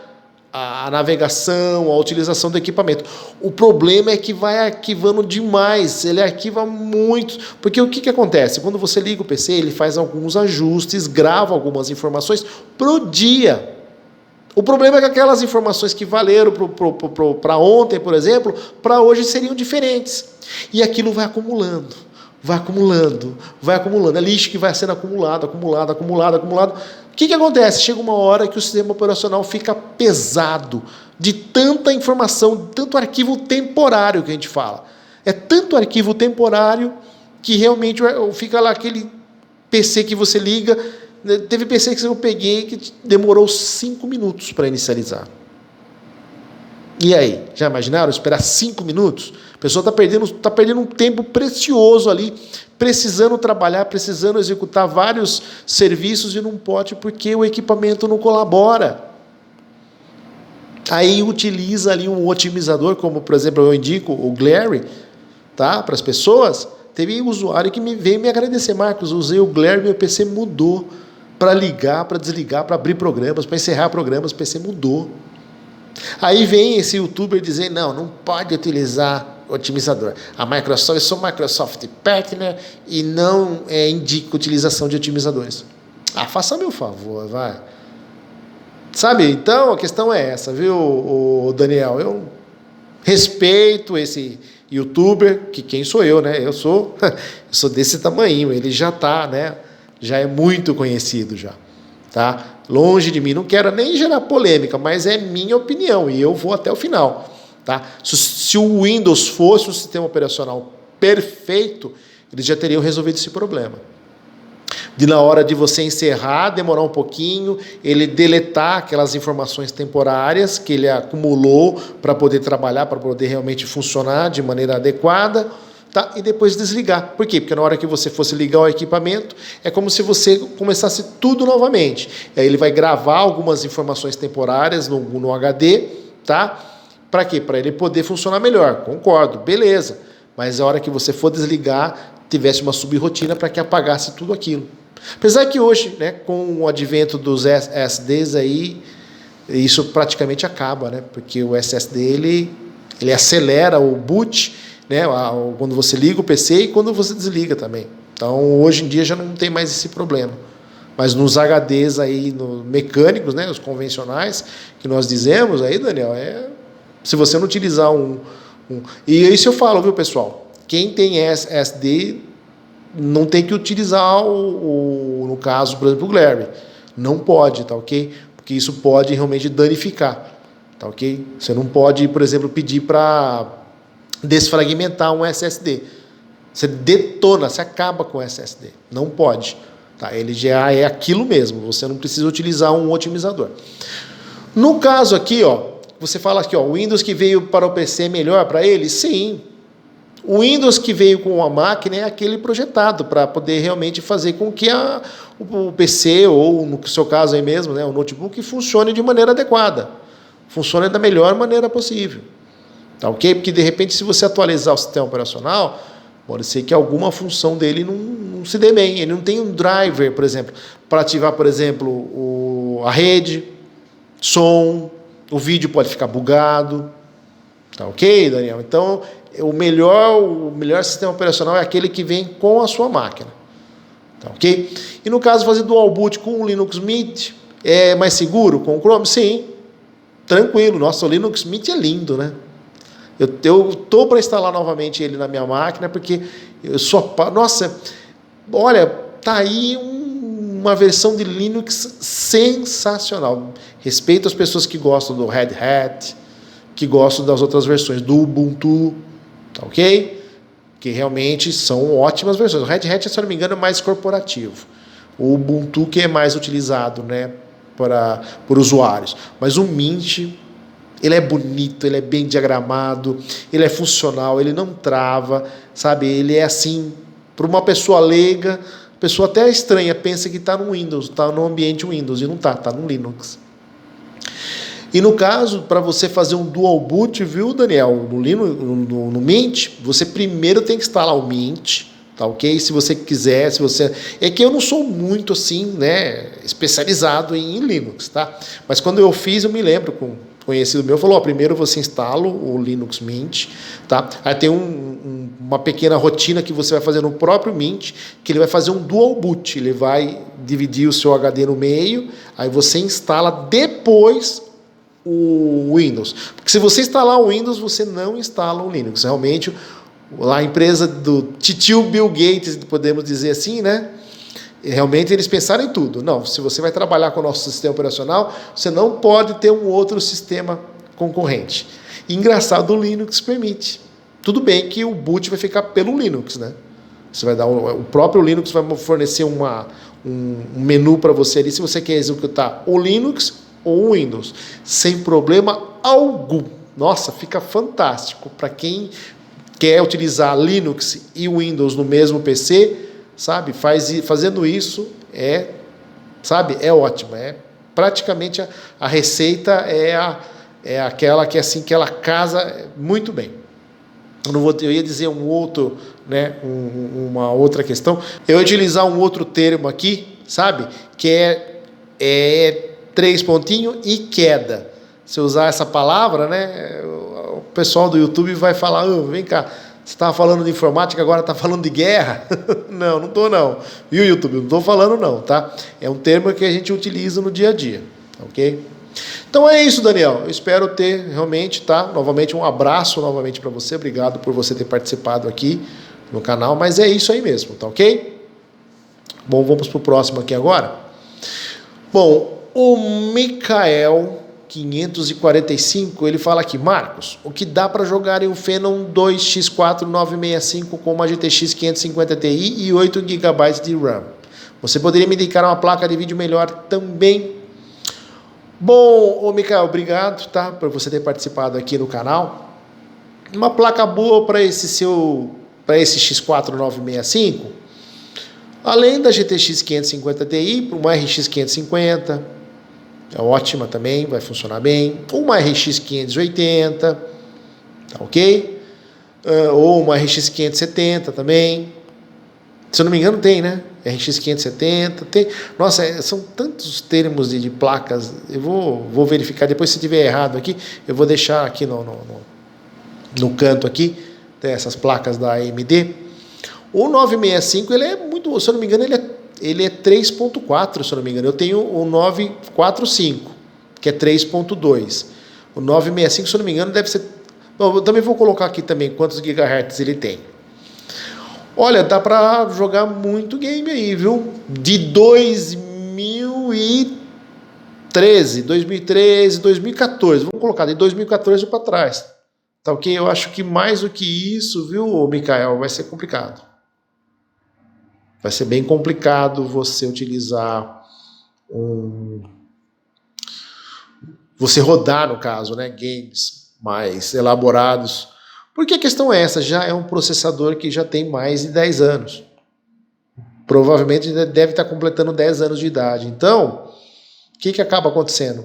a navegação, a utilização do equipamento. O problema é que vai arquivando demais, ele arquiva muito, porque o que acontece? Quando você liga o PC, ele faz alguns ajustes, grava algumas informações pro dia. O problema é que aquelas informações que valeram para ontem, por exemplo, para hoje seriam diferentes. E aquilo vai acumulando. É lixo que vai sendo acumulado. O que acontece? Chega uma hora que o sistema operacional fica pesado de tanta informação, de tanto arquivo temporário que a gente fala. É tanto arquivo temporário que realmente fica lá aquele PC que você liga, Teve PC que eu peguei que demorou 5 minutos para inicializar. E aí, já imaginaram esperar 5 minutos? A pessoa está perdendo um tempo precioso ali, precisando trabalhar, precisando executar vários serviços e não pode porque o equipamento não colabora. Aí utiliza ali um otimizador, como por exemplo eu indico o Glare, tá? Para as pessoas. Teve um usuário que veio me agradecer, Marcos, usei o Glare, meu PC mudou. Para ligar, para desligar, para abrir programas, para encerrar programas, o PC mudou. Aí vem esse youtuber dizer, não pode utilizar otimizador. A Microsoft, eu sou Microsoft Partner e não indico utilização de otimizadores. Faça meu favor, vai. Sabe, então a questão é essa, viu, Daniel? Eu respeito esse youtuber, que quem sou eu, né? Eu sou desse tamanho, ele já está, né? Já é muito conhecido já, tá? Longe de mim, não quero nem gerar polêmica, mas é minha opinião e eu vou até o final, tá? Se o Windows fosse um sistema operacional perfeito, eles já teriam resolvido esse problema. De na hora de você encerrar, demorar um pouquinho, ele deletar aquelas informações temporárias que ele acumulou para poder trabalhar, para poder realmente funcionar de maneira adequada, tá? E depois desligar. Por quê? Porque na hora que você fosse ligar o equipamento, é como se você começasse tudo novamente. Aí ele vai gravar algumas informações temporárias no HD, tá? Para quê? Para ele poder funcionar melhor. Concordo, beleza. Mas a hora que você for desligar, tivesse uma subrotina para que apagasse tudo aquilo. Apesar que hoje, né, com o advento dos SSDs aí, isso praticamente acaba, né? Porque o SSD ele acelera o boot, né, quando você liga o PC e quando você desliga também. Então, hoje em dia já não tem mais esse problema. Mas nos HDs aí, mecânicos, né, os convencionais, que nós dizemos aí, Daniel, se você não utilizar E isso eu falo, viu, pessoal? Quem tem SSD não tem que utilizar no caso, por exemplo, o Glare. Não pode, tá ok? Porque isso pode realmente danificar, tá ok? Você não pode, por exemplo, pedir para desfragmentar um SSD. Você detona, você acaba com o SSD. Não pode. Tá? Ele já é aquilo mesmo. Você não precisa utilizar um otimizador. No caso aqui, ó, você fala aqui, ó, o Windows que veio para o PC é melhor para ele? Sim. O Windows que veio com a máquina é aquele projetado para poder realmente fazer com que o PC, ou no seu caso aí mesmo, né, o notebook, funcione de maneira adequada. Funcione da melhor maneira possível. Tá ok? Porque, de repente, se você atualizar o sistema operacional, pode ser que alguma função dele não se dê bem. Ele não tem um driver, por exemplo, para ativar, por exemplo, a rede, som, o vídeo pode ficar bugado. Tá ok, Daniel? Então, o melhor sistema operacional é aquele que vem com a sua máquina. Tá ok? E no caso, fazer dual boot com o Linux Mint é mais seguro com o Chrome? Sim. Tranquilo. Nossa, o Linux Mint é lindo, né? Eu estou para instalar novamente ele na minha máquina, porque eu sou... Nossa, olha, tá aí uma versão de Linux sensacional. Respeito as pessoas que gostam do Red Hat, que gostam das outras versões, do Ubuntu, tá ok? Que realmente são ótimas versões. O Red Hat, se eu não me engano, é mais corporativo. O Ubuntu que é mais utilizado, né, por usuários. Mas o Mint... ele é bonito, ele é bem diagramado, ele é funcional, ele não trava, sabe? Ele é assim, para uma pessoa leiga, pessoa até estranha, pensa que está no Windows, está no ambiente Windows, e não está no Linux. E no caso, para você fazer um dual boot, viu, Daniel, no Mint, você primeiro tem que instalar o Mint, tá ok? Se você quiser, É que eu não sou muito assim, né, especializado em Linux, tá? Mas quando eu fiz, eu me lembro com conhecido meu falou, primeiro você instala o Linux Mint, tá? Aí tem uma pequena rotina que você vai fazer no próprio Mint, que ele vai fazer um dual boot, ele vai dividir o seu HD no meio, aí você instala depois o Windows. Porque se você instalar o Windows, você não instala o Linux. Realmente, lá a empresa do titio Bill Gates, podemos dizer assim, né? Realmente eles pensaram em tudo. Não, se você vai trabalhar com o nosso sistema operacional, você não pode ter um outro sistema concorrente. E, engraçado, o Linux permite. Tudo bem que o boot vai ficar pelo Linux, né? Você vai dar o próprio Linux vai fornecer um menu para você ali, se você quer executar o Linux ou o Windows, sem problema algum. Nossa, fica fantástico para quem quer utilizar Linux e Windows no mesmo PC, sabe? Fazendo isso é ótimo. É praticamente a receita é aquela que assim que ela casa muito bem. Eu ia dizer um outro, né, uma outra questão. Eu ia utilizar um outro termo aqui, sabe? Que é 3 pontinhos e queda. Se eu usar essa palavra, né, o pessoal do YouTube vai falar: vem cá, você estava falando de informática, agora está falando de guerra? Não estou não. Viu, YouTube? Não estou falando não, tá? É um termo que a gente utiliza no dia a dia, ok? Então é isso, Daniel. Eu espero ter realmente, tá? Novamente, um abraço novamente para você. Obrigado por você ter participado aqui no canal. Mas é isso aí mesmo, tá ok? Bom, vamos pro próximo aqui agora. Bom, o Mikael 545, ele fala aqui: Marcos, o que dá para jogar em um Phenom 2x4 965 com uma GTX 550 Ti e 8 GB de RAM? Você poderia me indicar uma placa de vídeo melhor também? Bom, Mikael, obrigado, tá, por você ter participado aqui no canal. Uma placa boa para esse X4 965, além da GTX 550 Ti, uma RX 550, é ótima também, vai funcionar bem. Uma RX 580, tá ok? Ou uma RX 570 também. Se eu não me engano tem, né? RX 570, tem. Nossa, são tantos termos de placas. Eu vou verificar, depois se tiver errado aqui, eu vou deixar aqui no canto aqui, essas placas da AMD. O 965, ele é muito, se eu não me engano, ele é 3.4, se eu não me engano. Eu tenho o 945, que é 3.2. O 965, se eu não me engano, deve ser... Bom, eu também vou colocar aqui também quantos gigahertz ele tem. Olha, dá para jogar muito game aí, viu? De 2013, 2014. Vamos colocar de 2014 para trás. Tá ok? Eu acho que mais do que isso, viu, Mikael, vai ser complicado. Vai ser bem complicado você utilizar você rodar, no caso, né, games mais elaborados. Porque a questão é essa, já é um processador que já tem mais de 10 anos. Provavelmente deve estar completando 10 anos de idade. Então, o que acaba acontecendo?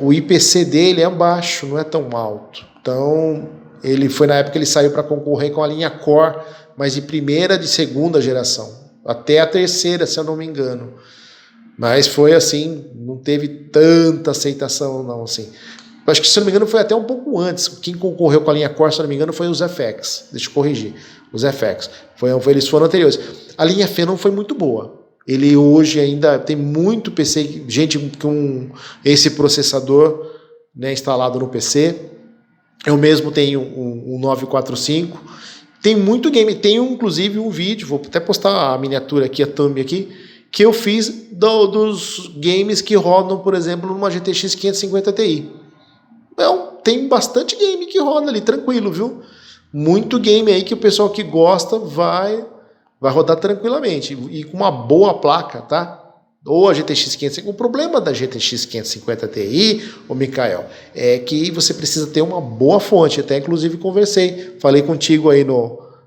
O IPC dele é baixo, não é tão alto. Então, ele foi na época que ele saiu para concorrer com a linha Core, mas de primeira, de segunda geração. Até a terceira, se eu não me engano. Mas foi assim, não teve tanta aceitação não, assim. Eu acho que, se não me engano, foi até um pouco antes. Quem concorreu com a linha Core, se não me engano, foi os FX. Deixa eu corrigir. Os FX. Eles foram anteriores. A linha Phenom foi muito boa. Ele hoje ainda tem muito PC, gente com esse processador, né, instalado no PC. Eu mesmo tenho um 945. Tem muito game. Tem inclusive um vídeo, vou até postar a miniatura aqui, a thumb aqui, que eu fiz dos games que rodam, por exemplo, numa GTX 550 Ti. Tem bastante game que roda ali, tranquilo, viu? Muito game aí que o pessoal que gosta vai rodar tranquilamente. E com uma boa placa, tá? Ou a GTX 550. O problema da GTX 550 Ti, Mikael, é que você precisa ter uma boa fonte. Até inclusive falei contigo aí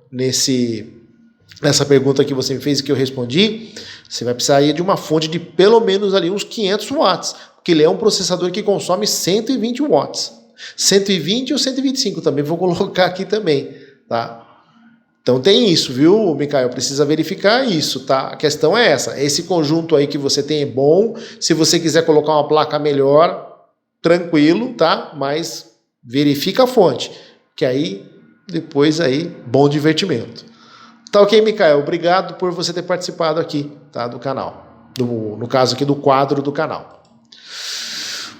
nessa pergunta que você me fez e que eu respondi. Você vai precisar aí de uma fonte de pelo menos ali uns 500 watts, porque ele é um processador que consome 120 watts. 120 ou 125 também, vou colocar aqui também, tá? Então tem isso, viu, Mikael? Precisa verificar isso, tá? A questão é essa. Esse conjunto aí que você tem é bom. Se você quiser colocar uma placa melhor, tranquilo, tá? Mas verifica a fonte, que aí, depois aí, bom divertimento. Tá ok, Mikael? Obrigado por você ter participado aqui, tá? Do canal. No caso aqui do quadro do canal.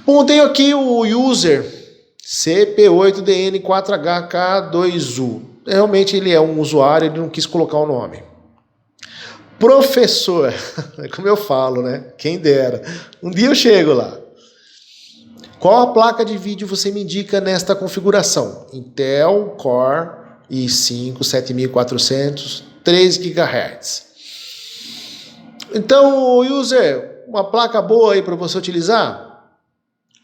Bom, tenho aqui o user CP8DN4HK2U. Realmente ele é um usuário, ele não quis colocar o nome. Professor, como eu falo, né? Quem dera. Um dia eu chego lá. Qual a placa de vídeo você me indica nesta configuração? Intel Core i5 7400, 3 GHz. Então, user, uma placa boa aí para você utilizar?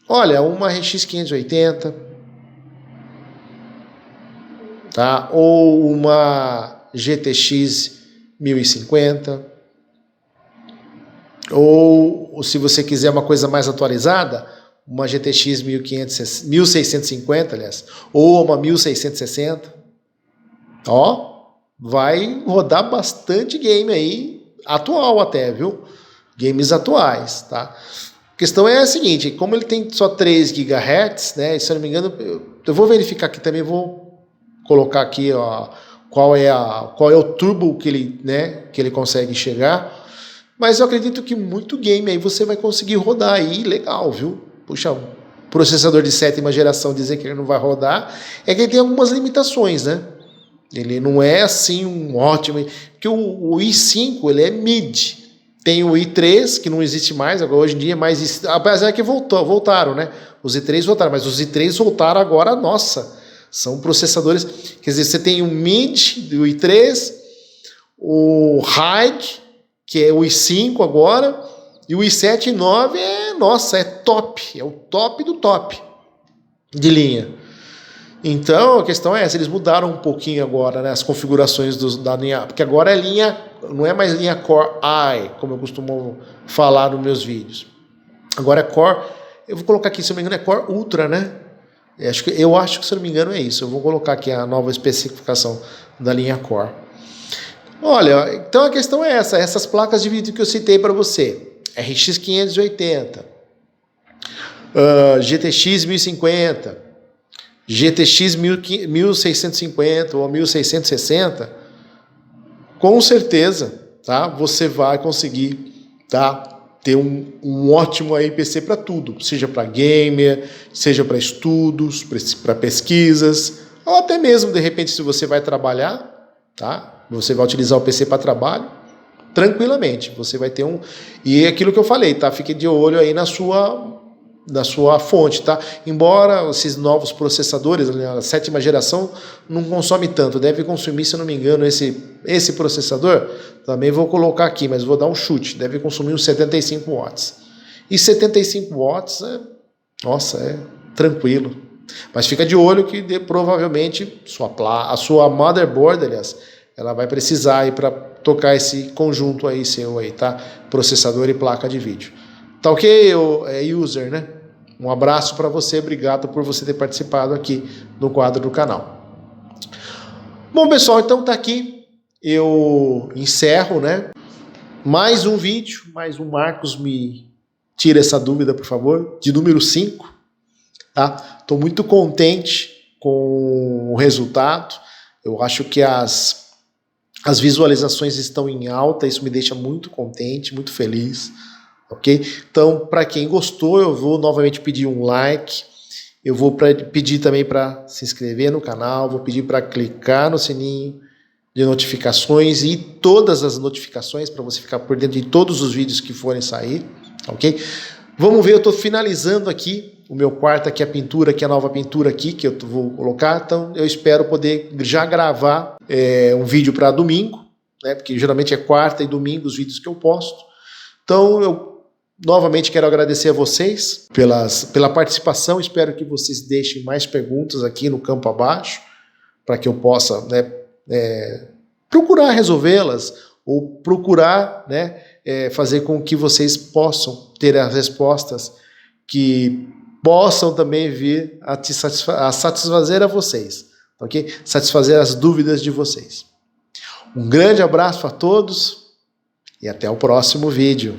Olha, uma RX 580, tá? Ou uma GTX 1050, ou se você quiser uma coisa mais atualizada, uma GTX 1650, aliás, ou uma 1660. Ó, vai rodar bastante game aí, atual até, viu? Games atuais, tá? A questão é a seguinte, como ele tem só 3 GHz, né? Se eu não me engano, eu vou verificar aqui também, vou colocar aqui, ó, qual é o turbo que ele, né, que ele consegue chegar. Mas eu acredito que muito game aí você vai conseguir rodar aí, legal, viu? Puxa, processador de 7ª geração dizer que ele não vai rodar, é que ele tem algumas limitações, né? Ele não é assim um ótimo, porque o i5 ele é mid. Tem o i3 que não existe mais, agora hoje em dia é mais, apesar que voltaram, né? Os i3 voltaram, mas os i3 voltaram agora, nossa, são processadores, quer dizer, você tem o mid do i3, o high, que é o i5 agora, e o i7 e 9 nossa, é top, é o top do top de linha. Então, a questão é essa, eles mudaram um pouquinho agora, né, as configurações da linha, porque agora é linha, não é mais linha Core i, como eu costumo falar nos meus vídeos. Agora é Core, eu vou colocar aqui, se não me engano, é Core Ultra, né? Eu acho que, se não me engano, é isso. Eu vou colocar aqui a nova especificação da linha Core. Olha, então a questão é essa, essas placas de vídeo que eu citei para você, RX 580, GTX 1050, GTX 1650 ou 1660, com certeza, tá? Você vai conseguir, tá? Ter um ótimo aí PC para tudo, seja para gamer, seja para estudos, para pesquisas, ou até mesmo de repente se você vai trabalhar, tá? Você vai utilizar o PC para trabalho, tranquilamente. Você vai ter um... E é aquilo que eu falei, tá? Fique de olho aí na sua fonte, tá? Embora esses novos processadores, a 7ª geração, não consome tanto. Deve consumir, se eu não me engano, esse processador, também vou colocar aqui, mas vou dar um chute. Deve consumir uns 75 watts. E 75 watts, nossa, é tranquilo. Mas fica de olho que provavelmente a sua motherboard, aliás, ela vai precisar aí para tocar esse conjunto aí seu aí, tá? Processador e placa de vídeo. Tá ok, user, né? Um abraço para você, obrigado por você ter participado aqui no quadro do canal. Bom, pessoal, então tá aqui. Eu encerro, né? Mais um vídeo, mais um Marcos me tira essa dúvida, por favor, de número 5, tá? Tô muito contente com o resultado. Eu acho que as visualizações estão em alta, isso me deixa muito contente, muito feliz, ok? Então, para quem gostou, eu vou novamente pedir um like, eu vou pedir também para se inscrever no canal, vou pedir para clicar no sininho de notificações e todas as notificações para você ficar por dentro de todos os vídeos que forem sair, ok? Vamos ver, eu estou finalizando aqui o meu quarto, aqui a pintura, aqui a nova pintura aqui que eu vou colocar, então eu espero poder já gravar um vídeo para domingo, né, porque geralmente é quarta e domingo os vídeos que eu posto. Então eu novamente quero agradecer a vocês pela participação, espero que vocês deixem mais perguntas aqui no campo abaixo, para que eu possa, né, procurar resolvê-las, ou procurar, né, fazer com que vocês possam ter as respostas que possam também vir a satisfazer a vocês, ok? Satisfazer as dúvidas de vocês. Um grande abraço a todos e até o próximo vídeo.